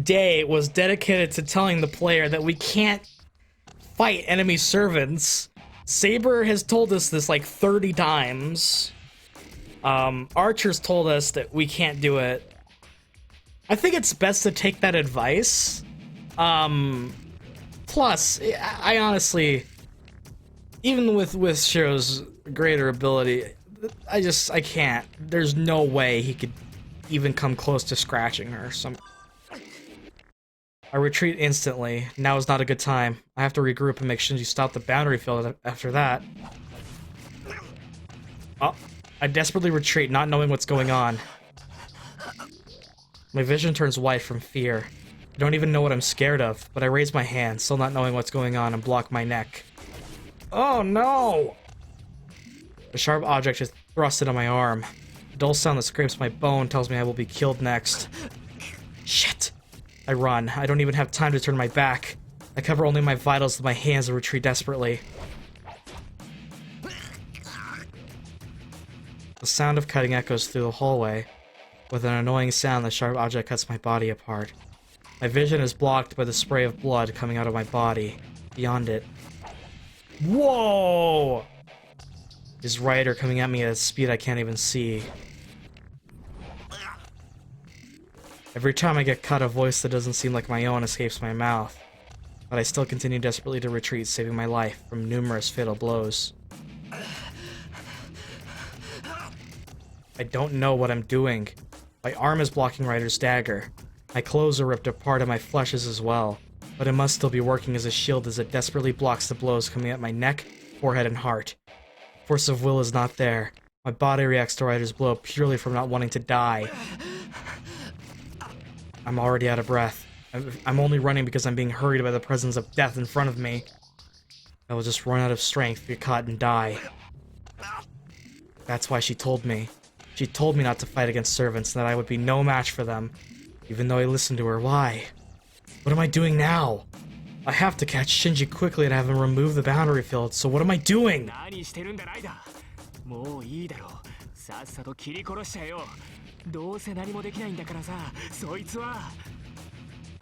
day was dedicated to telling the player that we can't fight enemy servants. Saber has told us this like 30 times. Archer's told us that we can't do it. I think it's best to take that advice. Plus, I honestly, even with Shirou's greater ability, I can't. There's no way he could even come close to scratching her. I retreat instantly. Now is not a good time. I have to regroup and make Shinji stop the boundary field after that. Oh, I desperately retreat, not knowing what's going on. My vision turns white from fear. I don't even know what I'm scared of, but I raise my hand, still not knowing what's going on, and block my neck. Oh no! A sharp object is thrusted on my arm. A dull sound that scrapes my bone tells me I will be killed next. Shit! I run. I don't even have time to turn my back. I cover only my vitals with my hands and retreat desperately. The sound of cutting echoes through the hallway. With an annoying sound, the sharp object cuts my body apart. My vision is blocked by the spray of blood coming out of my body. Beyond it. Whoa! His rider coming at me at a speed I can't even see. Every time I get cut, a voice that doesn't seem like my own escapes my mouth. But I still continue desperately to retreat, saving my life from numerous fatal blows. I don't know what I'm doing. My arm is blocking Ryder's dagger. My clothes are ripped apart and my flesh is as well. But it must still be working as a shield as it desperately blocks the blows coming at my neck, forehead, and heart. Force of will is not there. My body reacts to Ryder's blow purely from not wanting to die. I'm already out of breath. I'm only running because I'm being hurried by the presence of death in front of me. I will just run out of strength, get caught, and die. That's why she told me. She told me not to fight against servants and that I would be no match for them. Even though I listened to her, why? What am I doing now? I have to catch Shinji quickly and have him remove the boundary field, so what am I doing?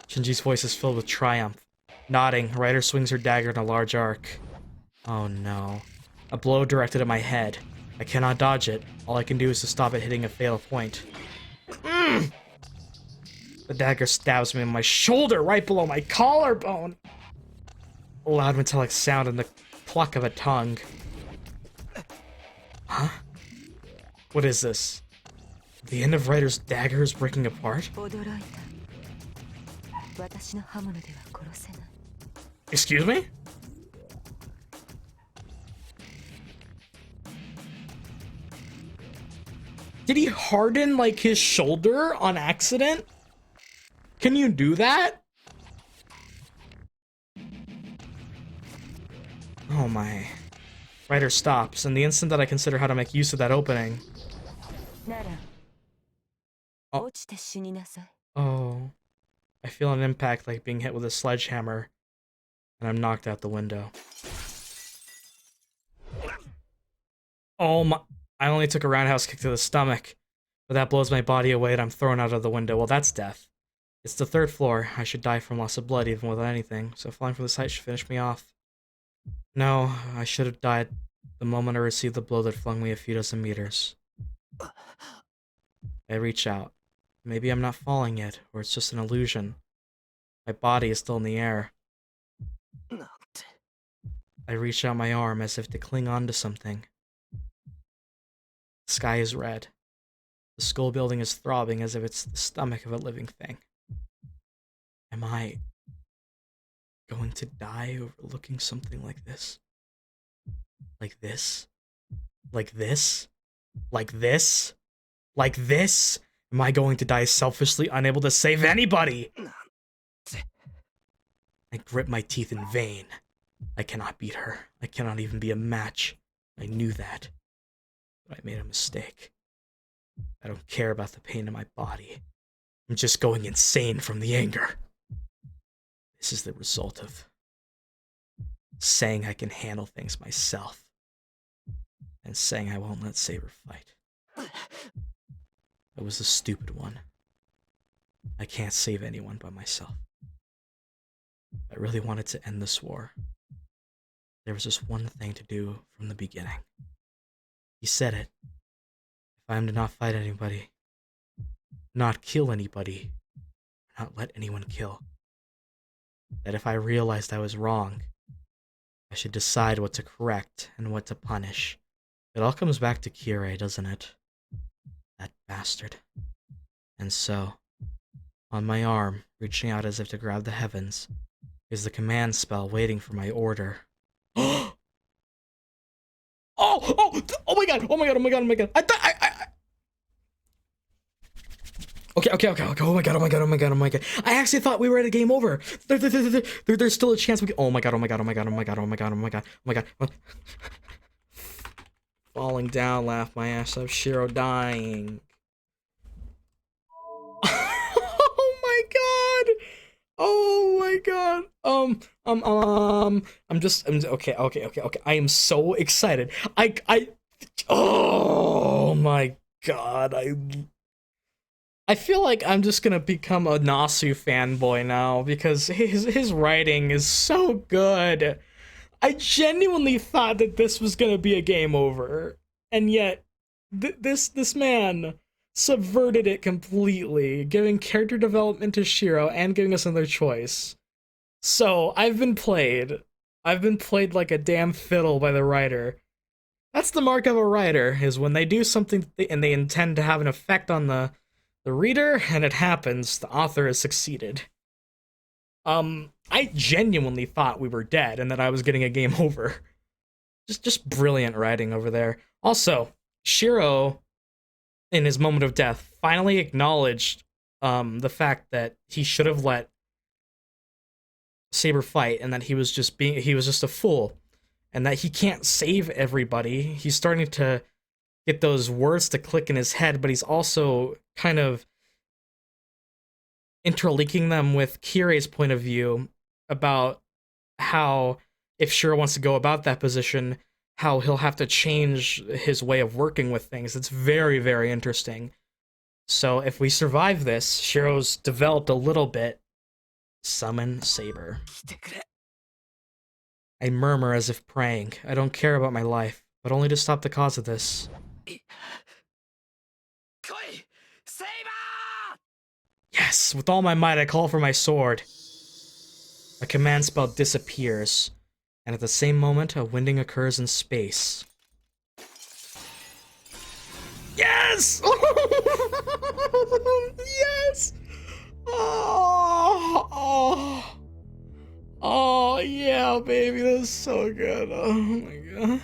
Shinji's voice is filled with triumph. Nodding, Ryder swings her dagger in a large arc. Oh no. A blow directed at my head. I cannot dodge it. All I can do is to stop it hitting a fatal point. The dagger stabs me in my shoulder, right below my collarbone. A loud metallic sound and the cluck of a tongue. Huh? What is this? The end of Ryder's dagger is breaking apart? Excuse me? Did he harden, like, his shoulder on accident? Can you do that? Oh my. Ryder stops, and the instant that I consider how to make use of that opening... Oh. Oh. I feel an impact like being hit with a sledgehammer, and I'm knocked out the window. Oh my... I only took a roundhouse kick to the stomach, but that blows my body away and I'm thrown out of the window. Well, that's death. It's the 3rd floor. I should die from loss of blood even without anything, so falling from this height should finish me off. No, I should have died the moment I received the blow that flung me a few dozen meters. I reach out. Maybe I'm not falling yet, or it's just an illusion. My body is still in the air. I reach out my arm as if to cling on to something. The sky is red. The skull building is throbbing as if it's the stomach of a living thing. Am I going to die overlooking something like this? Like this? Like this? Like this? Like this? Am I going to die selfishly, unable to save anybody? I grip my teeth in vain. I cannot beat her. I cannot even be a match. I knew that. But I made a mistake. I don't care about the pain in my body. I'm just going insane from the anger. This is the result of saying I can handle things myself. And saying I won't let Saber fight. I was a stupid one. I can't save anyone but myself. I really wanted to end this war. There was just one thing to do from the beginning. He said it. If I am to not fight anybody, not kill anybody, not let anyone kill, that if I realized I was wrong, I should decide what to correct and what to punish, It all comes back to Kirei, doesn't it? That bastard. And so, on my arm, reaching out as if to grab the heavens, is the command spell waiting for my order. Oh my god! Oh my god! Oh my god! Oh my god! Okay. Oh my god! Oh my god! Oh my god! Oh my god! I actually thought we were at a game over. There's still a chance we can. Oh my god! Oh my god! Oh my god! Oh my god! Oh my god! Oh my god! Oh my god! Falling down, laugh my ass off. Shirou dying. Oh my god! Oh my god! I'm okay. I am so excited. Oh my god! I feel like I'm just gonna become a Nasu fanboy now because his writing is so good. I genuinely thought that this was gonna be a game over, and yet this man subverted it completely, giving character development to Shirou and giving us another choice. So I've been played like a damn fiddle by the writer. That's the mark of a writer, is when they do something and they intend to have an effect on the reader, and it happens, the author has succeeded. I genuinely thought we were dead and that I was getting a game over. Just brilliant writing over there. Also, Shirou, in his moment of death, finally acknowledged the fact that he should have let Saber fight, and that he was just a fool, and that he can't save everybody. He's starting to get those words to click in his head, but he's also kind of interlinking them with Kirei's point of view about how, if Shirou wants to go about that position, how he'll have to change his way of working with things. It's very, very interesting. So if we survive this, Shirou's developed a little bit. Summon Saber. I murmur as if praying. I don't care about my life, but only to stop the cause of this. Yes, with all my might I call for my sword. A command spell disappears, and at the same moment a winding occurs in space. Yes! Yes! Oh, yeah, baby, that's so good. Oh my god.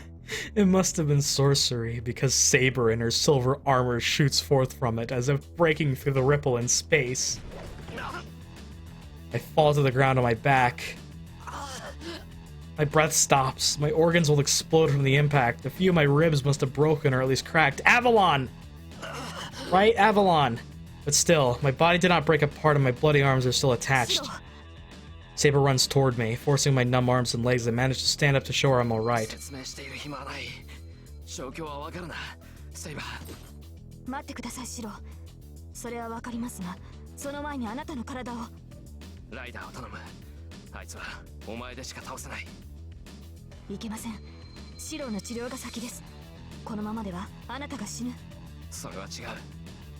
It must have been sorcery, because Saber in her silver armor shoots forth from it, as if breaking through the ripple in space. I fall to the ground on my back. My breath stops. My organs will explode from the impact. A few of my ribs must have broken, or at least cracked. Avalon! Right? Avalon. But still, my body did not break apart and my bloody arms are still attached. Saber runs toward me, forcing my numb arms and legs. I manage to stand up to show her I'm alright. 待ってください、シロ。それはわかりますが、その前にあなたの体を。ライダーを頼む。あいつはお前でしか倒せない。いけません。シロの治療が先です。このままではあなたが死ぬ。それは違う。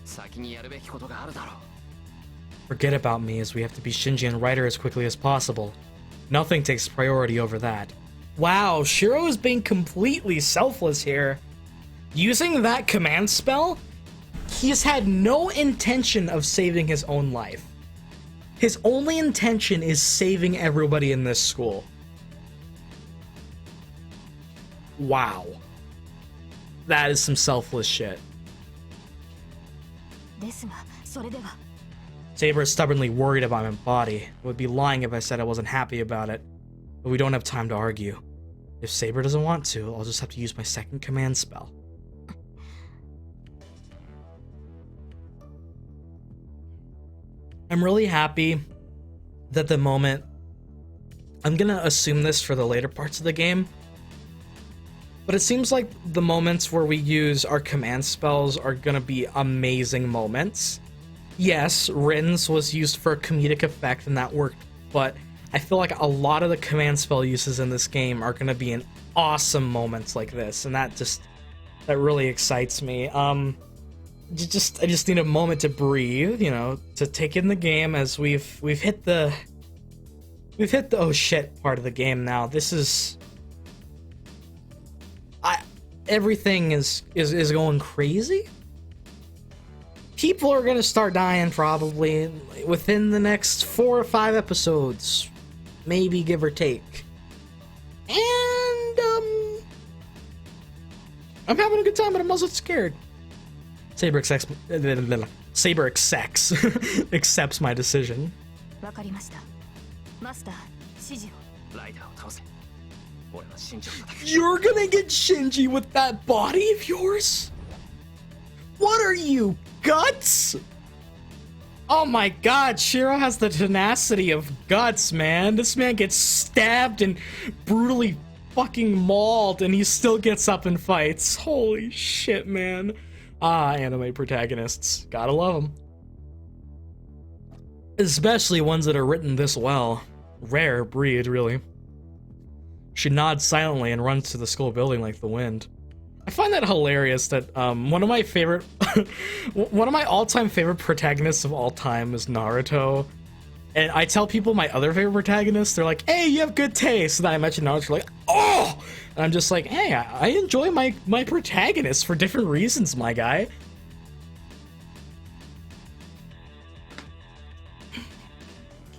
先にやるべきことがあるだろう。 Forget about me, as we have to be Shinji and Ryder as quickly as possible. Nothing takes priority over that. Wow, Shirou is being completely selfless here. Using that command spell, he's had no intention of saving his own life. His only intention is saving everybody in this school. Wow. That is some selfless shit. ですが、それでは。 Saber is stubbornly worried about my body. I would be lying if I said I wasn't happy about it. But we don't have time to argue. If Saber doesn't want to, I'll just have to use my second command spell. I'm really happy that the moment... I'm gonna assume this for the later parts of the game. But it seems like the moments where we use our command spells are gonna be amazing moments. Yes, Rin's was used for a comedic effect and that worked, but I feel like a lot of the command spell uses in this game are going to be in awesome moments like this, and that really excites me. I just need a moment to breathe, you know, to take in the game as we've hit the oh shit part of the game now. This is everything is going crazy. People are gonna start dying probably within the next 4 or 5 episodes, maybe give or take. And I'm having a good time, but I'm also scared. Saber accepts accepts my decision. わかりました。マスター、指示を。ライダーを倒せ。俺はシンジを叩く。 You're gonna get Shinji with that body of yours? What are you, guts? Oh my god, Shirou has the tenacity of guts, man. This man gets stabbed and brutally fucking mauled, and he still gets up and fights. Holy shit, man. Ah, anime protagonists. Gotta love them. Especially ones that are written this well. Rare breed, really. She nods silently and runs to the school building like the wind. I find that hilarious that one of my all-time favorite protagonists of all time is Naruto. And I tell people my other favorite protagonists, they're like, hey, you have good taste. And then I mention Naruto, they're like, oh! And I'm just like, hey, I enjoy my protagonists for different reasons, my guy.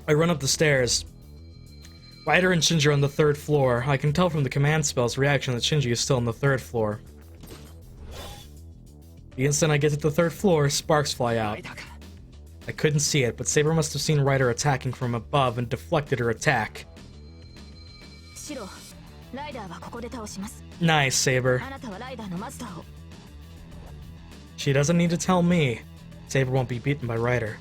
I run up the stairs. Ryder and Shinji are on the 3rd floor. I can tell from the command spell's reaction that Shinji is still on the 3rd floor. The instant I get to the 3rd floor, sparks fly out. I couldn't see it, but Saber must have seen Ryder attacking from above and deflected her attack. Nice, Saber. She doesn't need to tell me. Saber won't be beaten by Ryder.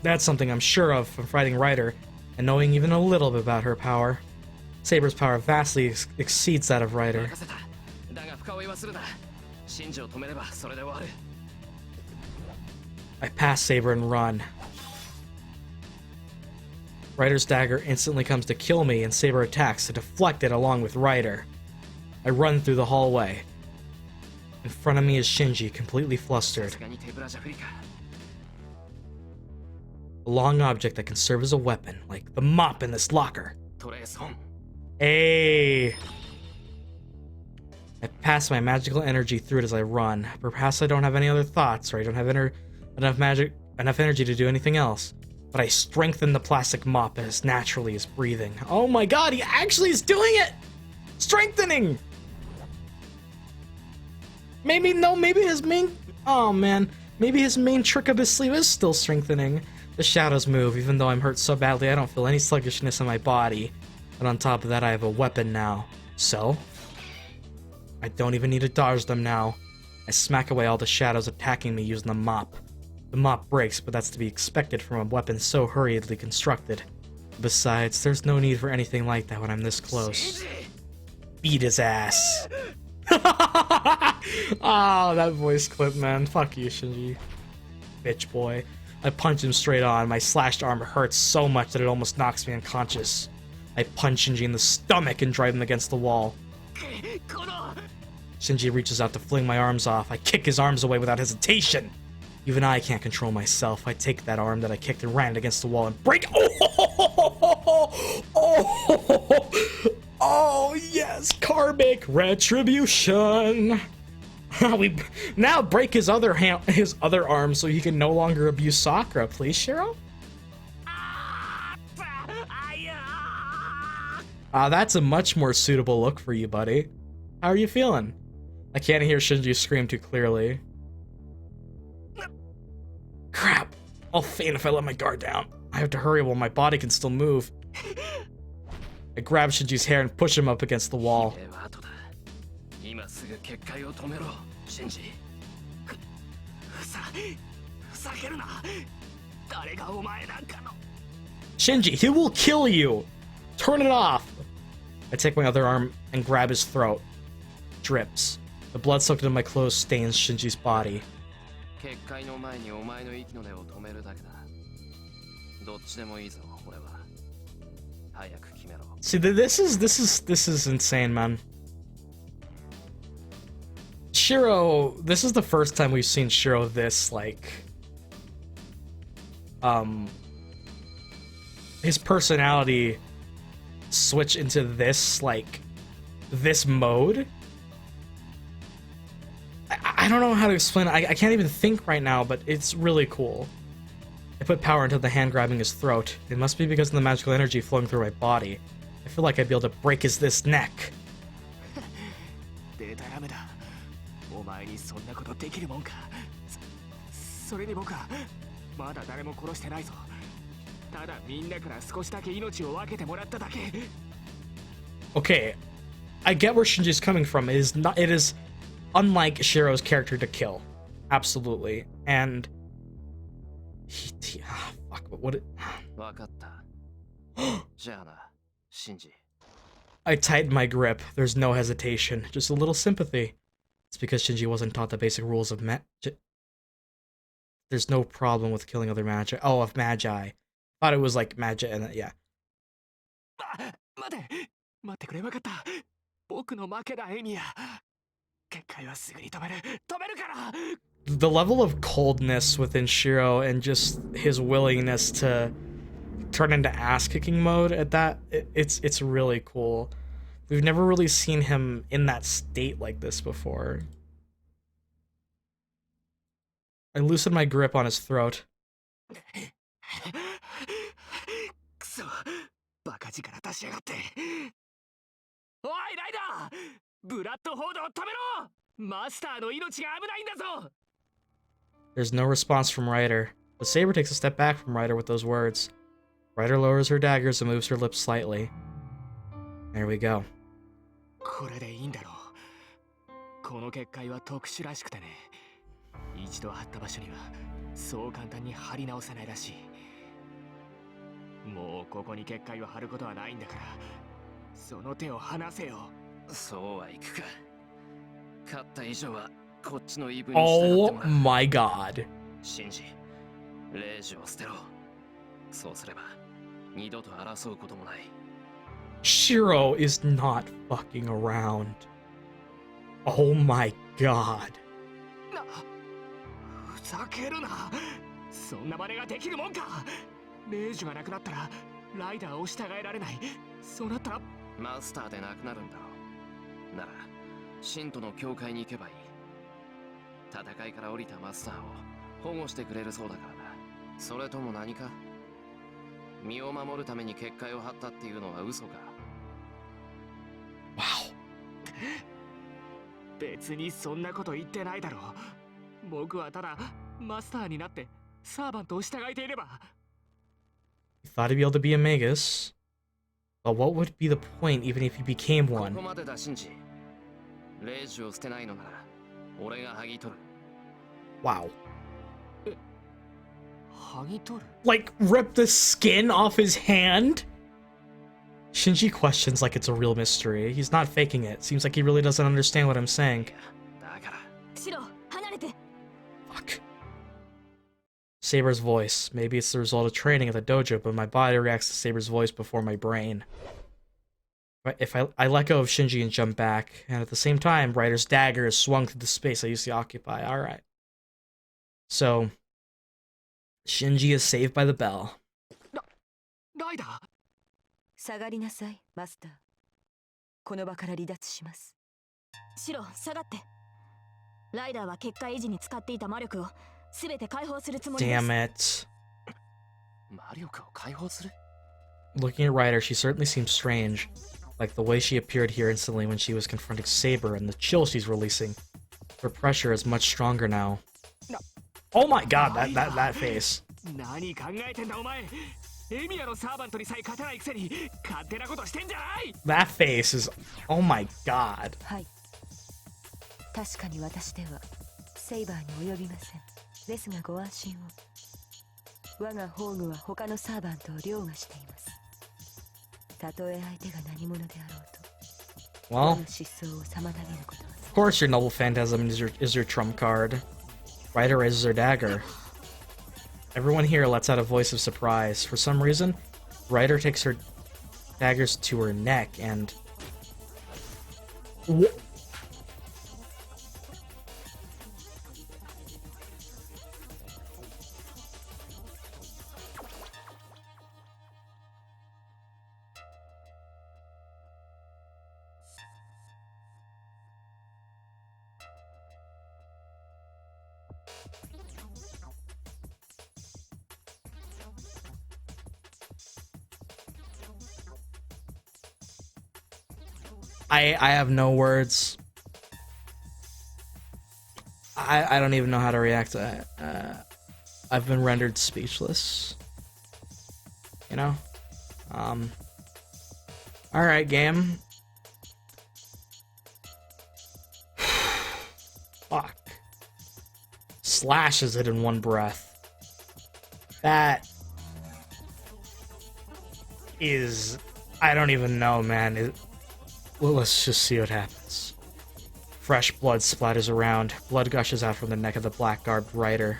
That's something I'm sure of from fighting Ryder, and knowing even a little bit about her power. Saber's power vastly exceeds that of Ryder. I pass Saber and run. Ryder's dagger instantly comes to kill me, and Saber attacks to deflect it along with Ryder. I run through the hallway. In front of me is Shinji, completely flustered. A long object that can serve as a weapon, like the mop in this locker. Hey! I pass my magical energy through it as I run. Perhaps I don't have any other thoughts, or I don't have enough energy to do anything else. But I strengthen the plastic mop as naturally as breathing. Oh my god, he actually is doing it! Strengthening! Maybe his main... Oh man, maybe his main trick up his sleeve is still strengthening. The shadows move, even though I'm hurt so badly I don't feel any sluggishness in my body. But on top of that, I have a weapon now. So? I don't even need to dodge them now. I smack away all the shadows attacking me using the mop. The mop breaks, but that's to be expected from a weapon so hurriedly constructed. Besides, there's no need for anything like that when I'm this close. Beat his ass. Oh, that voice clip, man. Fuck you, Shinji. Bitch boy. I punch him straight on. My slashed arm hurts so much that it almost knocks me unconscious. I punch Shinji in the stomach and drive him against the wall. Shinji reaches out to fling my arms off. I kick his arms away without hesitation. Even I can't control myself. I take that arm that I kicked and ran it against the wall and break. Oh yes, karmic retribution. We now break his other arm so he can no longer abuse Sakura. Please, Shirou. That's a much more suitable look for you, buddy. How are you feeling? I can't hear Shinji scream too clearly. Crap! I'll faint if I let my guard down. I have to hurry while my body can still move. I grab Shinji's hair and push him up against the wall. Shinji, he will kill you! Turn it off! I take my other arm and grab his throat. Drips. The blood soaked into my clothes stains Shinji's body. See, this is insane, man. Shirou, this is the first time we've seen Shirou this, like, his personality switch into this, like, this mode. I don't know how to explain it. I can't even think right now, but it's really cool. I put power into the hand grabbing his throat. It must be because of the magical energy flowing through my body. I feel like I'd be able to break this neck. データラメだ。お前にそんなことできるもんか。それに僕はまだ誰も殺してないぞ。ただみんなから少しだけ命を分けてもらっただけ。Okay, I get where Shinji's coming from. It is unlike Shirou's character to kill. Absolutely. And fuck, what わかった。じゃあな、シンジ。I tightened my grip. There's no hesitation, just a little sympathy. It's because Shinji wasn't taught the basic rules of magic. There's no problem with killing other magi. Oh, of magi. Thought it was like magic and yeah. 待ってくれ、わかった。僕の負けだ、エミヤ。結界はすぐに止めるから。The level of coldness within Shirou and just his willingness to turn into ass-kicking mode at that, it's really cool. We've never really seen him in that state like this before. I loosened my grip on his throat. くそ、バカ力出しやがって。おい、ライダー、ブラッドホードを止めろ。マスターの命が危ないんだぞ。There's no response from Ryder, but Saber takes a step back from Ryder with those words. Ryder lowers her daggers and moves her lips slightly. There we go. これでいいんだろう。この結界は特殊らしくてね。一度貼った場所にはそう簡単に貼り直せないらしい。もうここに結界を貼ることはないんだから、その手を離せよ。そうはいくか。勝った以上はこっちの言い分に従ってもらう。Oh my god. シンジ、レイジを捨てろ。そうすれば二度と争うこともない。Shirou is not fucking around. Oh my god. ふざけるな。そんな真似ができるもんか。レイジがなくなったらライダーを従えられない。そうなったらマスターでなくなるんだろう。なら信徒の教会に行けばいい。戦いから降りたマスターを保護してくれるそうだからな。それとも何か身を守るために結界を張ったっていうのは嘘か。 Wow. 別にそんなこと言ってないだろう。僕はただマスターになってサーバントを従えていれば。You thought he'd be able to be a Magus, but what would be the point even if he became こ one? こまでだシンジ。レイジを捨てないのなら俺が剥ぎ取る。 Wow. 剥ぎ取る Like, rip the skin off his hand? Shinji questions like it's a real mystery. He's not faking it. Seems like he really doesn't understand what I'm saying. だから。シロ、離れて。 Fuck. Saber's voice. Maybe it's the result of training at the dojo, but my body reacts to Saber's voice before my brain. But if I let go of Shinji and jump back, and at the same time, Ryder's dagger is swung through the space I used to occupy. Alright. So, Shinji is saved by the bell. ライダー。下がりなさい、マスター。この場から離脱します。シロ、下がって。ライダーは結界維持に使っていた魔力をすべて解放するつもりです。Damn it. 魔力を解放する? Looking at Ryder, she certainly seems strange. Like the way she appeared here instantly when she was confronting Saber and the chill she's releasing. Her pressure is much stronger now. Oh my god, that face. 何考えてんだお前。エミヤのサーバントにさえ勝てないくせに勝手なことしてんじゃない。 That face is... Oh my god. はい。確かに私ではセイバーに及びません。ですがご安心を。我が宝具は他のサーバントを凌駕しています。たとえ相手が何者であろうと。我 Well, の失踪を妨げることは。 of course your Noble Phantasm is your trump card. Ryder raises her dagger. Everyone here lets out a voice of surprise. For some reason, Ryder takes her daggers to her neck and... I have no words. I don't even know how to react to that. I've been rendered speechless. You know? Alright, game. Fuck. Slashes it in one breath. That is... I don't even know, man. Well, let's just see what happens. Fresh blood splatters around. Blood gushes out from the neck of the black-garbed rider.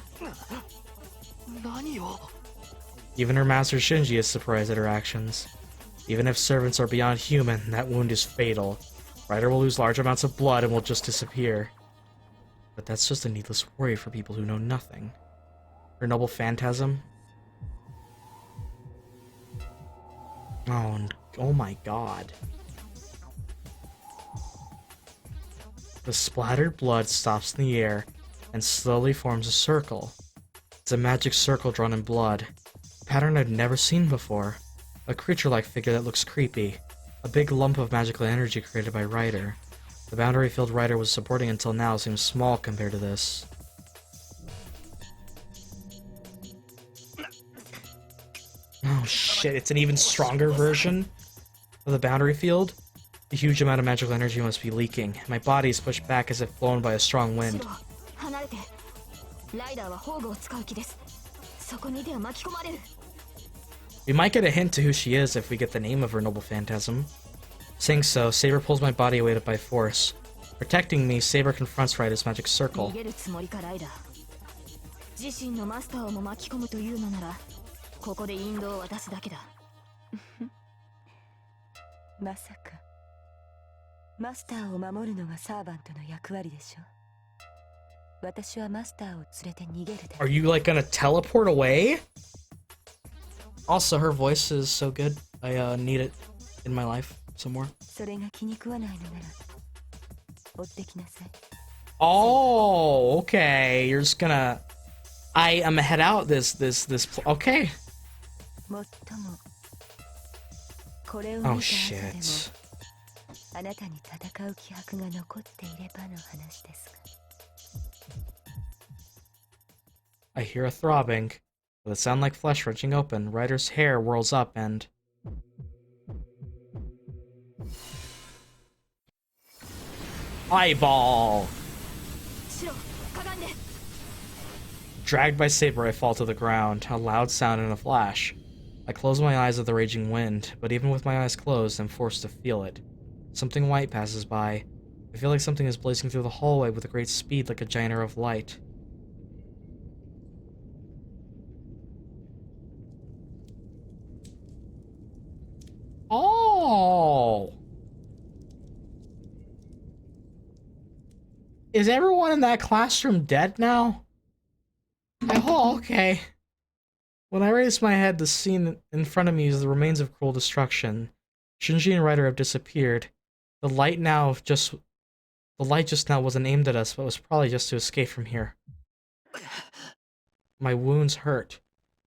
Even her master Shinji is surprised at her actions. Even if servants are beyond human, that wound is fatal. Rider will lose large amounts of blood and will just disappear. But that's just a needless worry for people who know nothing. Her Noble Phantasm? Oh my god. The splattered blood stops in the air and slowly forms a circle. It's a magic circle drawn in blood. A pattern I've never seen before. A creature-like figure that looks creepy. A big lump of magical energy created by Rider. The boundary field Rider was supporting until now seems small compared to this. Oh shit, it's an even stronger version of the boundary field? A huge amount of magical energy must be leaking. My body is pushed back as if blown by a strong wind. We might get a hint to who she is if we get the name of her Noble Phantasm. Saying so, Saber pulls my body away by force. Protecting me, Saber confronts Rider's magic circle. Are you like gonna teleport away? Also, her voice is so good. I need it in my life some more. Oh, okay. You're just gonna. I am head out. Okay. Oh shit. I hear a throbbing. With a sound like flesh wrenching open, Rider's hair whirls up and... Eyeball! Dragged by Saber, I fall to the ground, a loud sound and a flash. I close my eyes at the raging wind, but even with my eyes closed, I'm forced to feel it. Something white passes by. I feel like something is blazing through the hallway with a great speed like a giant arrow of light. Oh! Is everyone in that classroom dead now? Oh, okay. When I raise my head, the scene in front of me is the remains of cruel destruction. Shinji and Rider have disappeared. The light just now wasn't aimed at us, but was probably just to escape from here. My wounds hurt.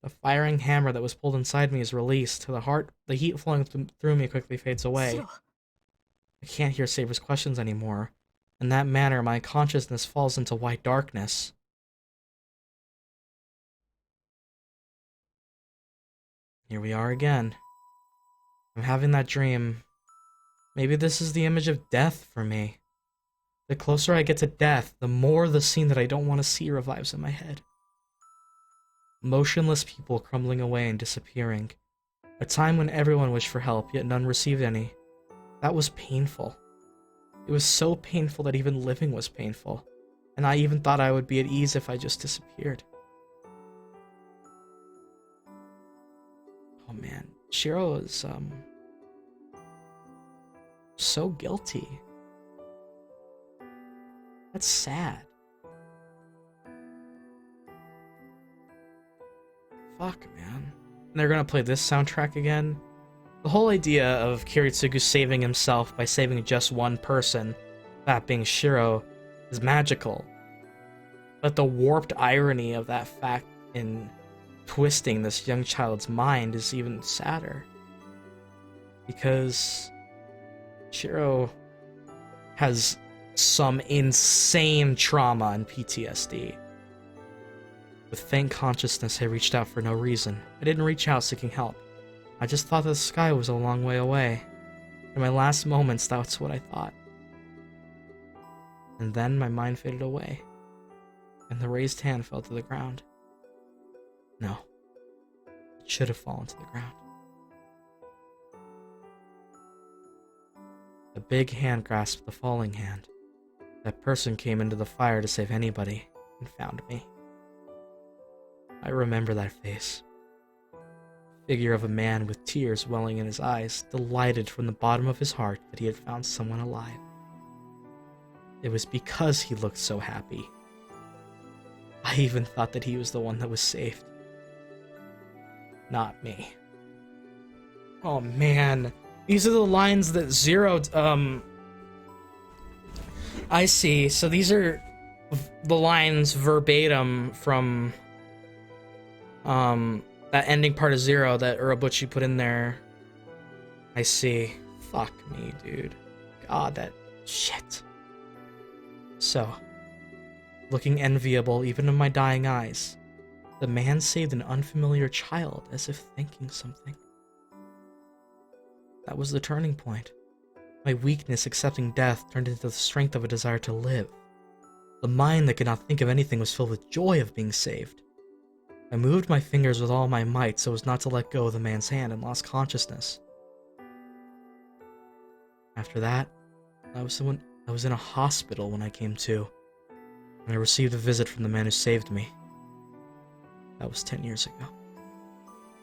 The firing hammer that was pulled inside me is released. The heat flowing through me quickly fades away. I can't hear Saber's questions anymore. In that manner, my consciousness falls into white darkness. Here we are again. I'm having that dream. Maybe this is the image of death for me. The closer I get to death, the more the scene that I don't want to see revives in my head. Motionless people crumbling away and disappearing. A time when everyone wished for help, yet none received any. That was painful. It was so painful that even living was painful. And I even thought I would be at ease if I just disappeared. Oh man, Shirou is, so guilty. That's sad. Fuck, man. And they're gonna play this soundtrack again? The whole idea of Kiritsugu saving himself by saving just one person, that being Shirou, is magical. But the warped irony of that fact in twisting this young child's mind is even sadder. Because Shirou has some insane trauma and PTSD. With faint consciousness, I reached out for no reason. I didn't reach out seeking help. I just thought the sky was a long way away. In my last moments, that's what I thought. And then my mind faded away, and the raised hand fell to the ground. No, it should have fallen to the ground. The big hand grasped the falling hand. That person came into the fire to save anybody, and found me. I remember that face. Figure of a man with tears welling in his eyes, delighted from the bottom of his heart that he had found someone alive. It was because he looked so happy. I even thought that he was the one that was saved. Not me. Oh man. These are the lines that Zero, I see. So these are the lines verbatim from, that ending part of Zero that Urabuchi put in there. I see. Fuck me, dude. God, that shit. So, looking enviable even in my dying eyes, the man saved an unfamiliar child as if thinking something. That was the turning point. My weakness accepting death turned into the strength of a desire to live. The mind that could not think of anything was filled with joy of being saved. I moved my fingers with all my might so as not to let go of the man's hand and lost consciousness. After that, I was in a hospital when I came to, and I received a visit from the man who saved me. That was 10 years ago.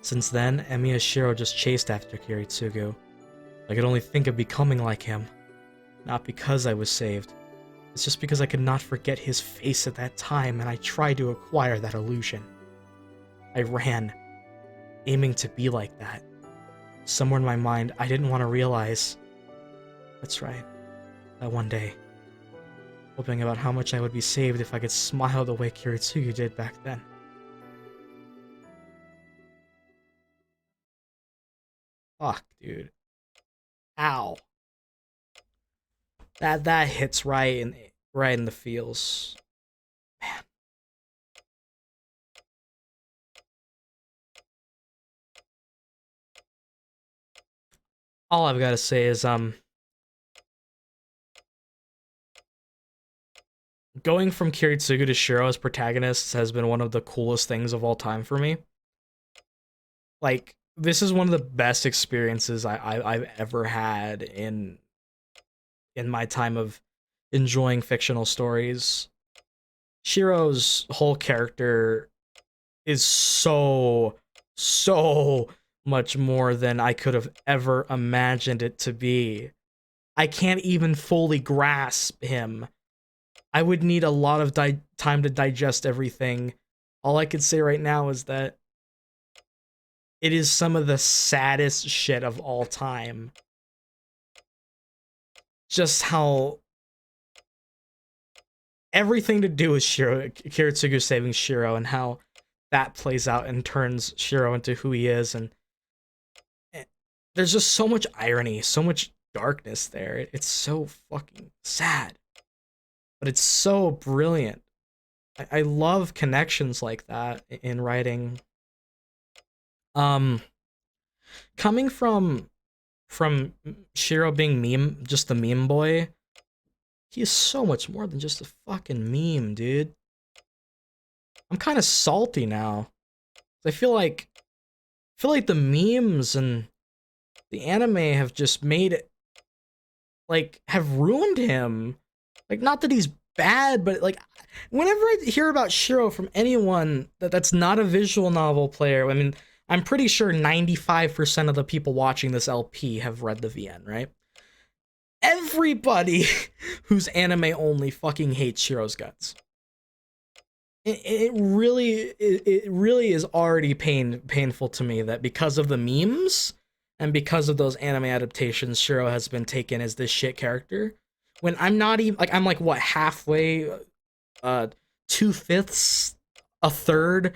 Since then, Emiya Shiro just chased after Kiritsugu. I could only think of becoming like him. Not because I was saved. It's just because I could not forget his face at that time, and I tried to acquire that illusion. I ran, aiming to be like that. Somewhere in my mind, I didn't want to realize. That's right. That one day. Hoping about how much I would be saved if I could smile the way Kiritsugu did back then. Fuck, dude. Ow. That hits right in the feels. Man. All I've got to say is going from Kiritsugu to Shiro as protagonists has been one of the coolest things of all time for me. Like, this is one of the best experiences I've ever had in my time of enjoying fictional stories. Shiro's whole character is so much more than I could have ever imagined it to be. I can't even fully grasp him. I would need a lot of time to digest everything. All I could say right now is that it is some of the saddest shit of all time. Just how everything to do with Kiritsugu saving Shiro, and how that plays out and turns Shiro into who he is, and there's just so much irony, so much darkness there. It's so fucking sad, but it's so brilliant. I love connections like that in writing. Coming from Shiro being just the meme boy, he is so much more than just a fucking meme, dude. I'm kind of salty now. I feel like the memes and the anime have just made it, like, have ruined him. Like, not that he's bad, but like, whenever I hear about Shiro from anyone that's not a visual novel player, I mean, I'm pretty sure 95% of the people watching this LP have read the VN, right? Everybody who's anime only fucking hates Shiro's guts. It really is already painful to me that because of the memes and because of those anime adaptations, Shiro has been taken as this shit character. When I'm not even, like, I'm like, what, halfway, 2/5, a third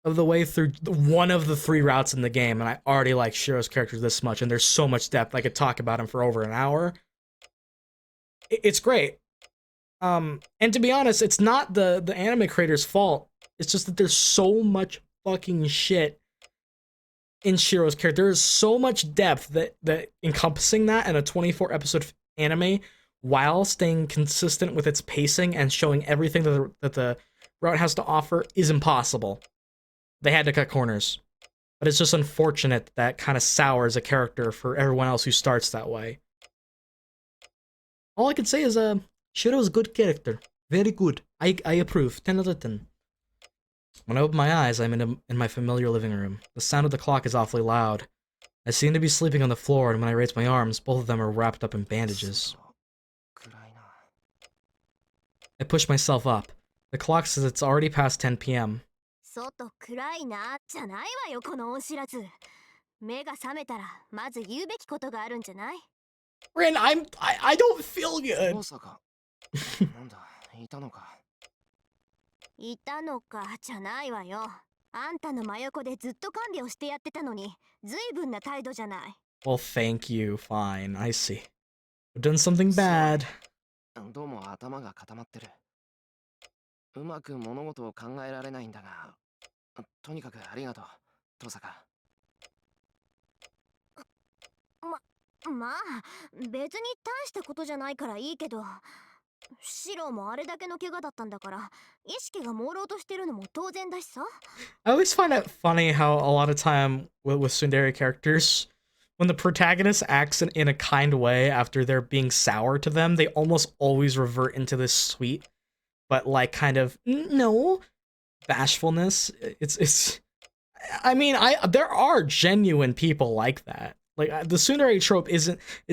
of the way through one of the 3 routes in the game, and I already like Shiro's character this much, and there's so much depth. I could talk about him for over an hour. it's great. And to be honest, it's not the anime creator's fault. It's just that there's so much fucking shit in Shirou's character. There's so much depth that encompassing that in a 24 episode anime while staying consistent with its pacing and showing everything that the route has to offer is impossible. They had to cut corners. But it's just unfortunate that kind of sours a character for everyone else who starts that way. All I can say is Shirou's a good character. Very good. I approve. 10 out of 10. When I open my eyes, I'm in my familiar living room. The sound of the clock is awfully loud. I seem to be sleeping on the floor, and when I raise my arms, both of them are wrapped up in bandages. I push myself up. The clock says it's already past 10 p.m. 外暗いなじゃないわよこの恩知らず。目が覚めたらまず言うべきことがあるんじゃない？ Rin, I don't feel good. まさかなんだいたのか。いたのかじゃないわよ。あんたの真横でずっと看病してやってたのに、ずいぶんな態度じゃない。Well, thank you. Fine. I see. I've done something bad. どうも頭が固まってる。うまく物事を考えられないんだが、とにかくありがとう、登坂。まあ、別に大したことじゃないからいいけど、シロもあれだけの怪我だったんだから、意識が朦朧としてるのも当然だしさ。I always find it funny how a lot of time with tsundere characters, when the protagonist acts in a kind way after they're being sour to them, they almost always revert into this sweet, but like kind of no bashfulness. It's. I mean, there are genuine people like that. Like the tsundere trope it's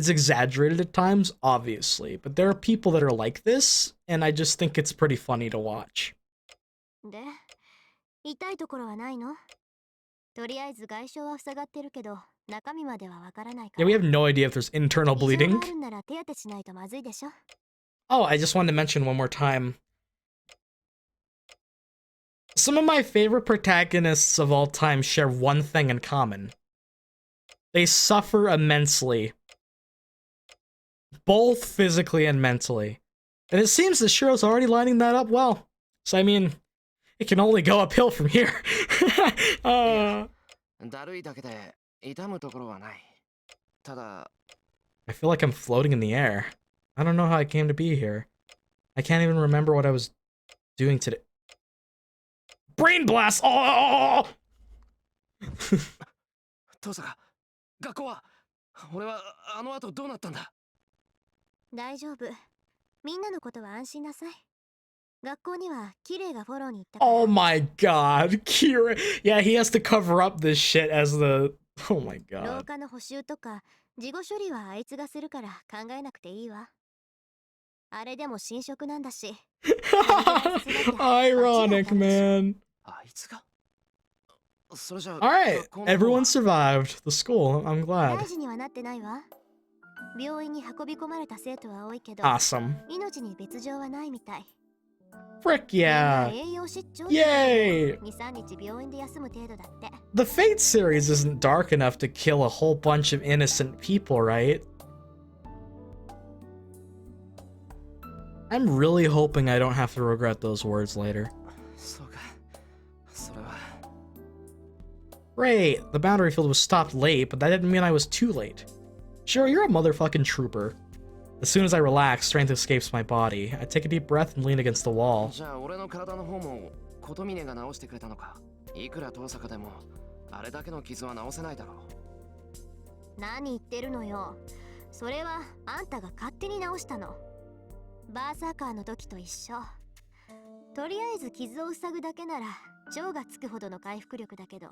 exaggerated at times, obviously, but there are people that are like this, and I just think it's pretty funny to watch. で、痛いところはないの？とりあえず外傷は塞がってるけど、中身まではわからないか Yeah, ら。we have no idea if there's internal 異常 bleeding. があるんなら手当てしないとまずいでしょ。Oh, I just wanted to mention one more time. Some of my favorite protagonists of all time share one thing in common. They suffer immensely. Both physically and mentally. And it seems that Shirou's already lining that up well. So, I mean, it can only go uphill from here. だるいだけで痛むところはない。ただ、I feel like I'm floating in the air. I don't know how I came to be here. I can't even remember what I was doing today. Brain blast! Oh! 登坂、学校は俺はあの後どうなったんだ？大丈夫。みんなのことは安心なさい。学校にはキレイがフォローに行ったから。Oh my god, Kira. Yeah, he has to cover up this shit as the... Oh my 廊 god. 下の補修とか事後処理はあいつがするから考えなくていいわ。あれでも新職なんだし。Ironic, man. あいつが？それじゃあ、 Alright, 学校の方は everyone survived the school. I'm 大 glad. 事にはなってないわ。病院に運び込まれた生徒は多いけど、 Awesome. 命に別状はないみたい。 Frick みんな yeah. 栄養失調 Yay! 2、3日病院で休む程度だって。 The Fate series isn't dark enough to kill a whole bunch of innocent people, right? I'm really hoping I don't have to regret those words later. そうか。それは。 Great, the boundary field was stopped late, but that didn't mean I was too late. Sure, you're a motherfucking trooper. As soon as I relax, strength escapes my body. I take a deep breath and lean against the wall. じゃあ俺の体の方も琴峰が治してくれたのか。いくら遠坂でもあれだけの傷は治せないだろう。何言ってるのよ。それはあんたが勝手に直したの。バーサーカーの時と一緒。とりあえず傷を塞ぐだけなら超がつくほどの回復力だけど、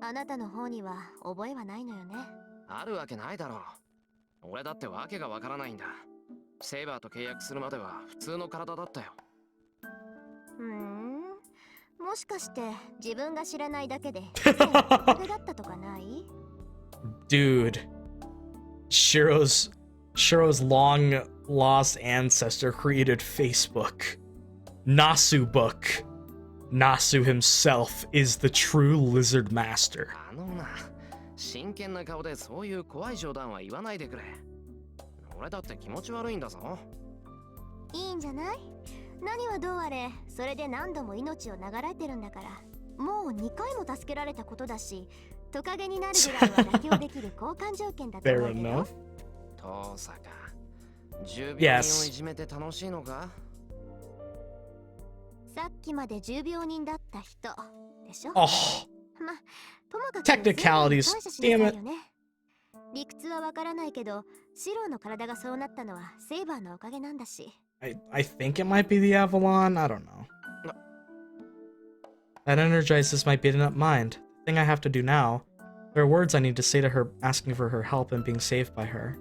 あなたの方には覚えはないのよね。あるわけないだろう。俺だってわけがわからないんだ。セイバーと契約するまでは普通の体だったよ。もしかして自分が知らないだけでこれだったとかない？ Dude, Shirou's long lost ancestor created Facebook. Nasu book. Nasu himself is the true lizard master. あのな、真剣な顔でそういう怖い冗談は言わないでくれ。俺だって気持ち悪いんだぞ。いいんじゃない？何はどうあれ、それで何度も命を流れてるんだから、もう2回も助けられたことだし、トカゲになるぐらいは妥協できる交換条件だと思うけど。遠さか。10秒人をいじめて楽しいのか？さっきまで10秒人だった人でしょ。Oh, ま、ともかく technicalities. 感謝しなさい Damn よ it. ね。理屈はわからないけど、シローの体がそうなったのはセイバーのおかげなんだし。I think it might be the Avalon. I don't know. That energizes my beaten up mind. The thing I have to do now. There are words I need to say to her asking for her help and being saved by her.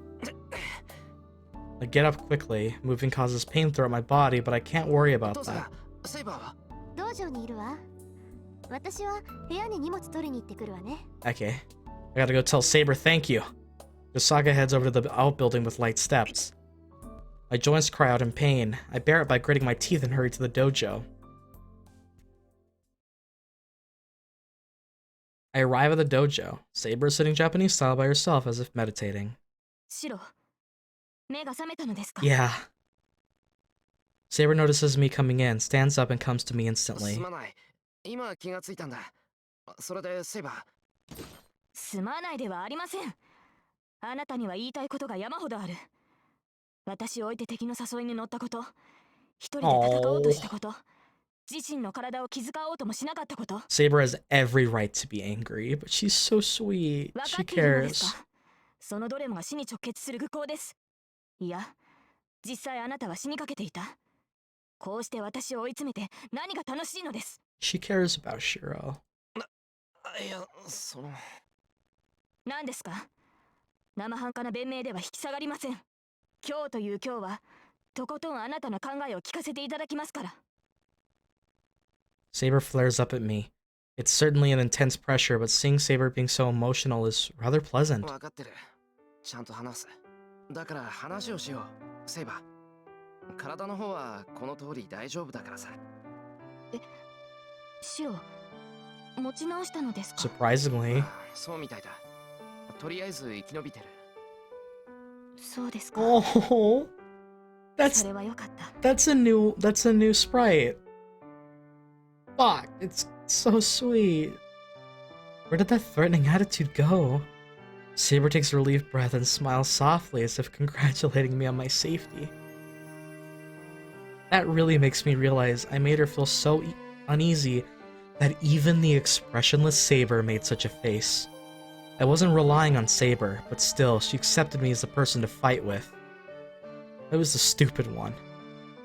I get up quickly. Moving causes pain throughout my body, but I can't worry about that. 道場にいるわ。私は部屋に荷物取りに行ってくるわね。Okay. I gotta go tell Saber thank you. Yosaga heads over to the outbuilding with light steps. My joints cry out in pain. I bear it by gritting my teeth and hurry to the dojo. I arrive at the dojo. Saber is sitting Japanese style by herself as if meditating. シロ、目が覚めたのですか? Yeah. Saber notices me coming in, stands up and comes to me instantly. すまない。今気がついたんだ。それでセイバー。すまないではありません。あなたには言いたいことが山ほどある。私を置いて敵の誘いに乗ったこと、一人で戦おうとしたこと、自身の体を気遣おうともしなかったこと。Saber has every right to be angry, but she's so sweet. 分 She かっているのです cares. か？そのどれもが死に直結する愚行です。いや、実際あなたは死にかけていた。こうして私を追い詰めて何が楽しいのです。She cares about Shirou. いや、その。何ですか？生半可な弁明では引き下がりません。今日という今日は、とことんあなたの考えを聞かせていただきますから。Saber flares up at me. It's certainly an intense pressure, but seeing Saber being so emotional is rather pleasant. 分かってる。ちゃんと話す。だから話をしよう、セイバー。体の方はこの通り大丈夫だからさ。シロ、持ち直したのですか? Surprisingly. そうみたいだ。とりあえず生き延びてる。そうですか。 Oh, それはよかった。that's a new sprite. Fuck, it's so sweet. Where did that threatening attitude go? Saber takes a relieved breath and smiles softly as if congratulating me on my safety. That really makes me realize I made her feel so uneasy that even the expressionless Saber made such a face. I wasn't relying on Saber, but still, she accepted me as a person to fight with. I was the stupid one.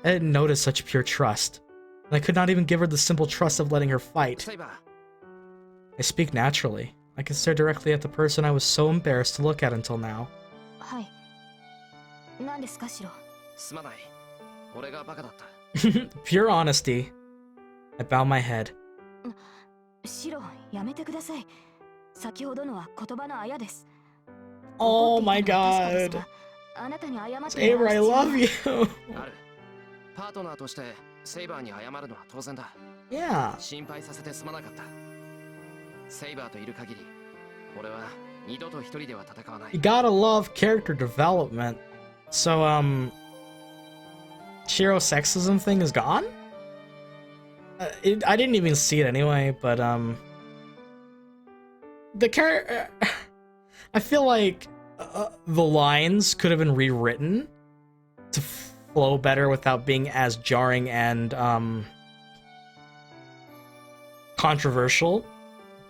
I didn't notice such pure trust, and I could not even give her the simple trust of letting her fight. I speak naturally. I can stare directly at the person I was so embarrassed to look at until now. はい。何ですか、シロ。すまない。俺がバカだった。Pure honesty. I bow my head. シロ、やめてください。先ほどのは言葉のあやです。 Oh my god. あなたに謝って Saber, I love you. ある。パートナーとしてセイバーに謝るのは当然だ。Yeah. 心配させてすまなかった。セイバーといる限り、俺は二度と一人では戦わない。 You gotta love character development. So, Shiro sexism thing is gone? I didn't even see it anyway, but, the character... I feel like the lines could have been rewritten to flow better without being as jarring and, controversial.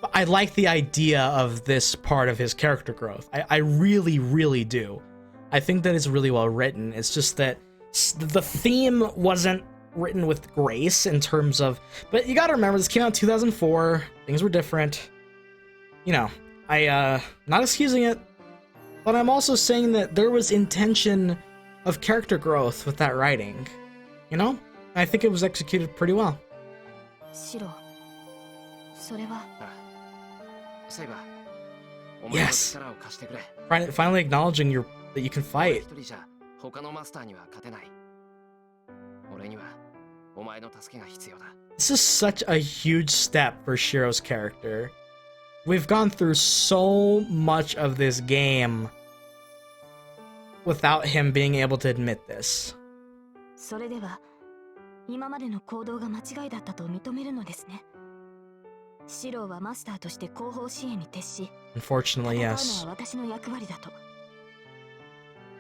But I like the idea of this part of his character growth. I really, really do. I think that it's really well written. It's just that the theme wasn't written with grace in terms of... But you gotta remember, this came out in 2004. Things were different. You know, not excusing it, but I'm also saying that there was intention of character growth with that writing. You know? I think it was executed pretty well. シロ、それは。セイバー、 Yes. お前の力を貸してくれ。 Finally acknowledging that you can fight. 一人じゃ他のマスターには勝てない。俺にはお前の助けが必要だ。 This is such a huge step for Shiro's character. We've gone through so much of this game without him being able to admit this. それでは今までの行動が間違いだったと認めるのですね。シローはマスターとして後方支援に徹し、 Unfortunately, 戦うの yes. は私の役割だと。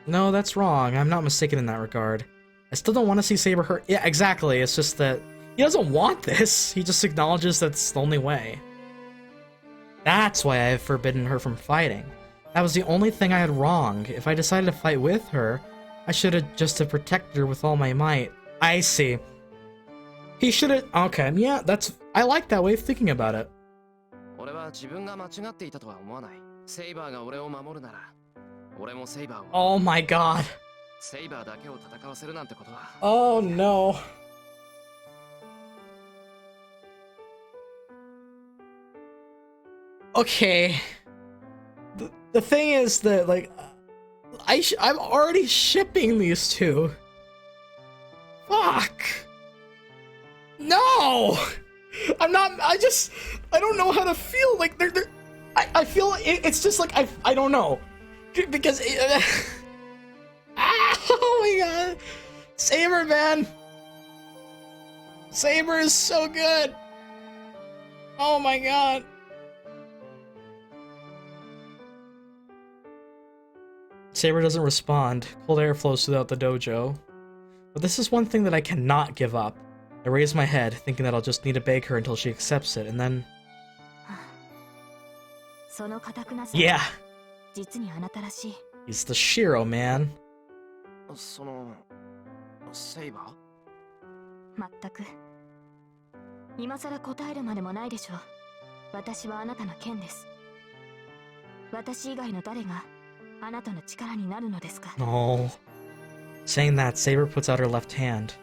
No, that's wrong. I'm not mistaken in that regard. I still don't want to see Saber hurt. Yeah, exactly. It's just that he doesn't want this. He just acknowledges that's the only way. That's why I've forbidden her from fighting. That was the only thing I had wrong. If I decided to fight with her, I should have just have protected her with all my might. I see. He should have... Okay, yeah, that's... I like that way of thinking about it. 俺は自分が間違っていたとは思わない。セイバーが俺を守るなら、俺もセイバーを。 Oh my god. セイバーだけを戦わせるなんてことは。 Oh no. Okay. The thing is that, like, I'm already shipping these two. Fuck. No! I'm not, I don't know how to feel, like, I feel, it's just like, I don't know. Because, oh my god. Saber, man. Saber is so good. Oh my god. Saber doesn't respond. Cold air flows throughout the dojo. But this is one thing that I cannot give up. I raise my head, thinking that I'll just need to beg her until she accepts it, and then... Yeah! 実にあなたらしい。 He's the Shirou, man. そのセイバー？全く。今さら答えるまでもないでしょう。私はあなたの剣です。私以外の誰があなたの力になるのですか？ Oh. Saying that, Saber puts out her left hand.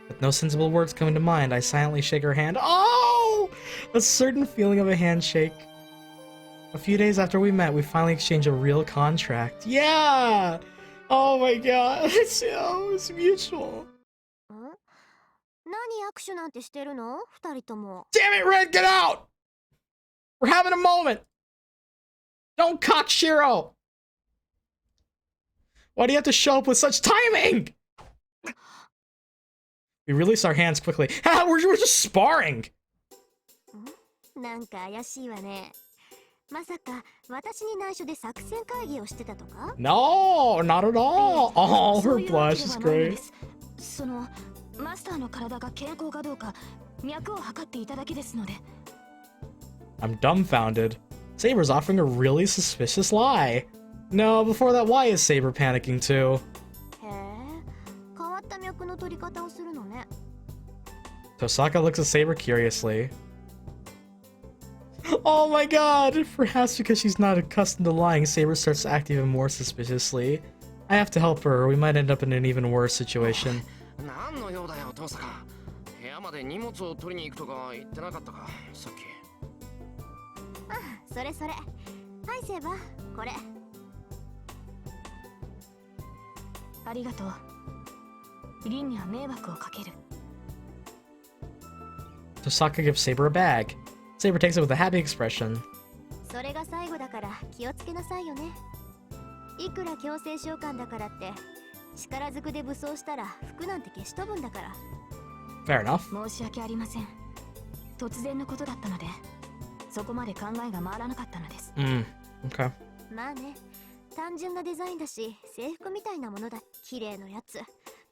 With no sensible words coming to mind, I silently shake her hand. Oh! A certain feeling of a handshake. A few days after we met, we finally exchanged a real contract. Yeah! Oh my god. It's mutual. 何握手なんてしてるの？二人とも。 Damn it, Red, get out! We're having a moment! Don't cock Shirou! Why do you have to show up with such timing? We release our hands quickly. We're just sparring! なんか怪しいわね。まさか私に内緒で作戦会議をしてたとか？ No, not at all. Oh, her blush is great. そのマスターの体が健康かどうか脈を測っていただけですので。 I'm dumbfounded. Saber's offering a really suspicious lie. No, before that, why is Saber panicking too? へえ、変わった脈の取り方をするのね。 Tosaka looks at Saber curiously. Oh my god! Perhaps because she's not accustomed to lying, Saber starts to act even more suspiciously. I have to help her, or we might end up in an even worse situation. 何の用だよ、トサカ。部屋まで荷物を取りに行くとか言ってなかったか、さっき。あ、それそれ。はい、セーバー、これ。ありがとう。リンには迷惑をかける。 Tosaka gives Saber a bag. Saber takes it with a happy expression. それが最後だから気をつけなさいよね。いくら強制召喚だからって力ずくで武装したら服なんて消し飛ぶんだから。 Fair enough. 申し訳ありません。突然のことだったので、そこまで考えが回らなかったのです。Okay. まあね、単純なデザインだし、制服みたいなものだ。綺麗なやつ。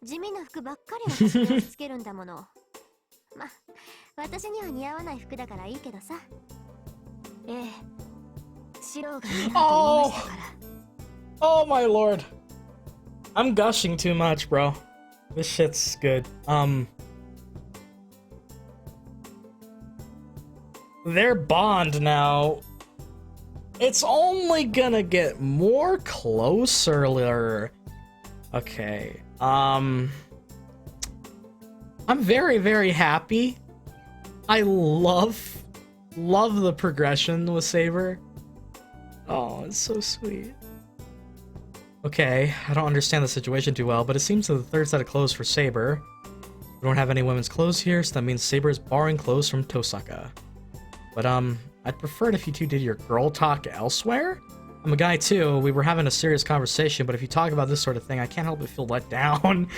地味な服ばっかり私に押し付けるんだもの。ま、私には似合わない服だからいいけどさ。ええ、シローが似合うと言いましたから。Oh my lord. I'm gushing too much, bro. This shit's good. Their bond now, it's only gonna get more closer. Okay. I'm very, very happy. I love the progression with Saber. Oh, it's so sweet. Okay, I don't understand the situation too well, but it seems that the third set of clothes for Saber. We don't have any women's clothes here, so that means Saber is borrowing clothes from Tosaka. But, I'd prefer it if you two did your girl talk elsewhere. I'm a guy too. We were having a serious conversation, but if you talk about this sort of thing, I can't help but feel let down.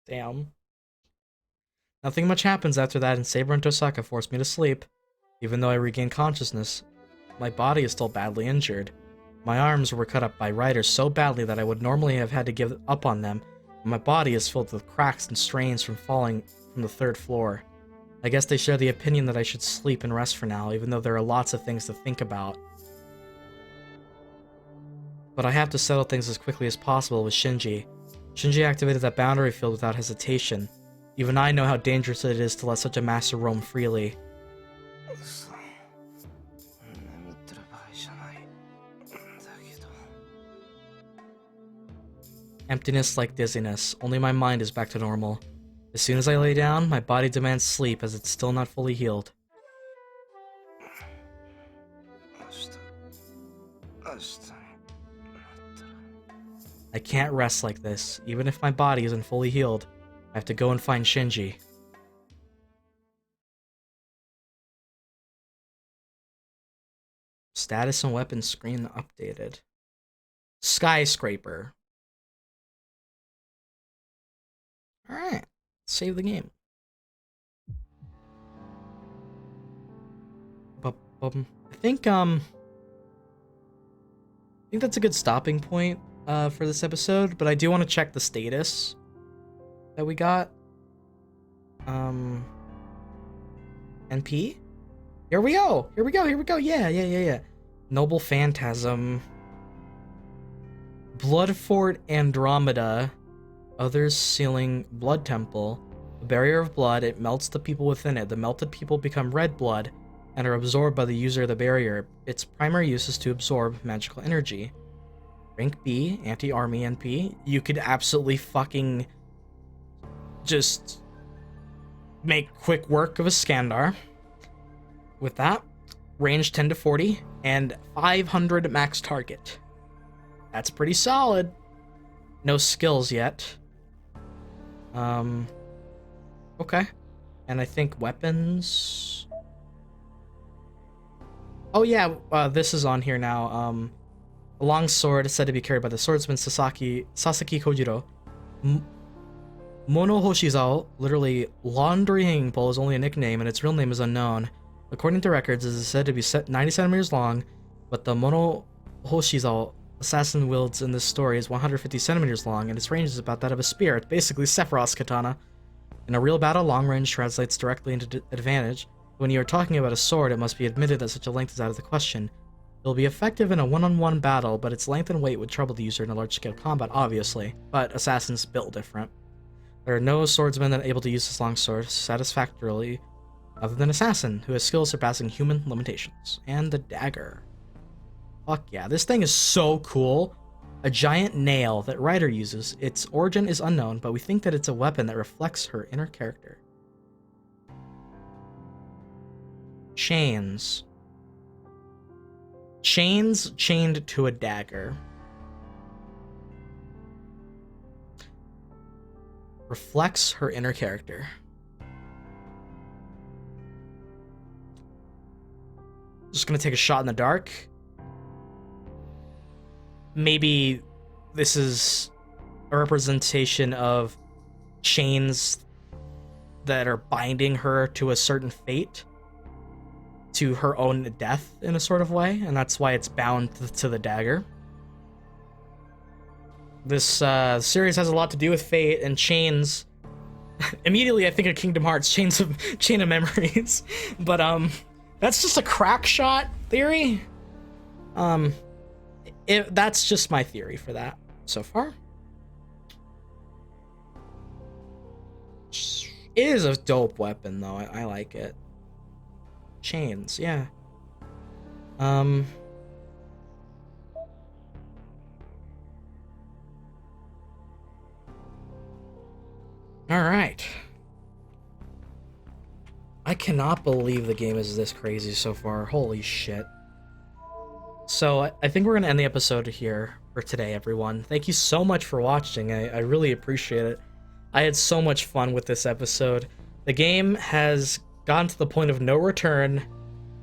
Damn. Nothing much happens after that, and Saber and Tosaka forced me to sleep. Even though I regained consciousness, my body is still badly injured. My arms were cut up by riders so badly that I would normally have had to give up on them, and my body is filled with cracks and strains from falling from the 3rd floor. I guess they share the opinion that I should sleep and rest for now, even though there are lots of things to think about. But I have to settle things as quickly as possible with Shinji. Shinji activated that boundary field without hesitation. Even I know how dangerous it is to let such a master roam freely. Emptiness like dizziness, only my mind is back to normal. As soon as I lay down, my body demands sleep as it's still not fully healed. I can't rest like this. Even if my body isn't fully healed, I have to go and find Shinji. Status and weapon screen updated. Skyscraper. Alright, save the game. I think that's a good stopping point for this episode, but I do want to check the status that we got. NP? Here we go! Yeah. Noble Phantasm. Bloodfort Andromeda. Others sealing Blood Temple. A barrier of blood, it melts the people within it. The melted people become red blood and are absorbed by the user of the barrier. Its primary use is to absorb magical energy. Rank B, anti-army NP. You could absolutely fucking just make quick work of a Skandar. With that, range 10 to 40 and 500 max target. That's pretty solid. No skills yet. Okay. And I think weapons. Oh yeah, this is on here now. A long sword is said to be carried by the swordsman Sasaki Kojiro. Mono Hoshizao, literally laundering pole, is only a nickname, and its real name is unknown. According to records, it is said to be 90 centimeters long, but the Mono Hoshizao assassin wields in this story is 150 centimeters long, and its range is about that of a spear. It's basically Sephiroth's katana. In a real battle, long range translates directly into advantage. When you are talking about a sword, it must be admitted that such a length is out of the question. It will be effective in a one-on-one battle, but its length and weight would trouble the user in a large-scale combat, obviously. But assassins built different. There are no swordsmen that are able to use this long sword satisfactorily, other than Assassin, who has skills surpassing human limitations. And the dagger. Fuck yeah, this thing is so cool. A giant nail that Ryder uses. Its origin is unknown, but we think that it's a weapon that reflects her inner character. Chains. Chains chained to a dagger. Reflects her inner character. Just gonna take a shot in the dark. Maybe this is a representation of chains that are binding her to a certain fate, to her own death in a sort of way, and that's why it's bound to the dagger. This series has a lot to do with fate and chains. Immediately I think of Kingdom Hearts, Chain of Memories. But that's just a crack shot theory. That's just my theory for that so far. It is a dope weapon though. I like it. Chains, yeah. Alright. I cannot believe the game is this crazy so far. Holy shit. So, I think we're going to end the episode here for today, everyone. Thank you so much for watching. I really appreciate it. I had so much fun with this episode. The game has gotten to the point of no return.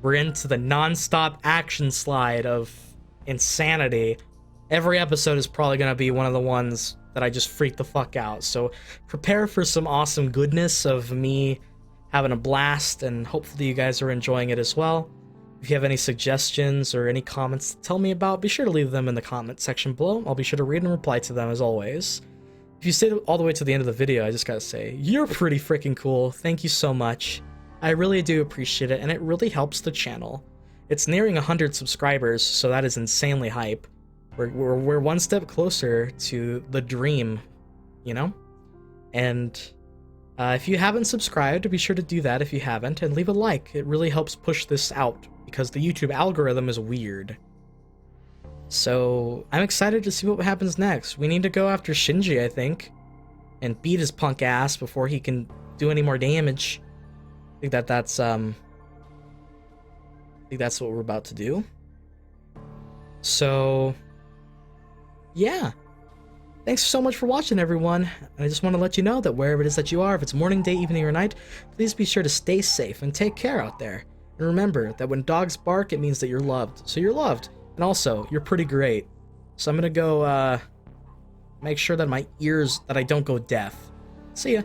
we're into the non-stop action slide of insanity. Every episode is probably going to be one of the ones that I just freak the fuck out. So prepare for some awesome goodness of me having a blast, and hopefully you guys are enjoying it as well. If you have any suggestions or any comments to tell me about, be sure to leave them in the comment section below. I'll be sure to read and reply to them as always. If you stayed all the way to the end of the video, I just gotta say, you're pretty freaking cool. Thank you so much. I really do appreciate it, and it really helps the channel. It's nearing 100 subscribers, so that is insanely hype. We're one step closer to the dream, you know? And if you haven't subscribed, be sure to do that if you haven't, and leave a like. It really helps push this out, because the YouTube algorithm is weird. So I'm excited to see what happens next. We need to go after Shinji, I think, and beat his punk ass before he can do any more damage. I think that's what we're about to do. So yeah, thanks so much for watching, everyone. And I just want to let you know that wherever it is that you are, if it's morning, day, evening, or night, please be sure to stay safe and take care out there. And remember that when dogs bark, it means that you're loved. So you're loved. And also, you're pretty great. So I'm gonna go make sure that my ears, that I don't go deaf. See ya.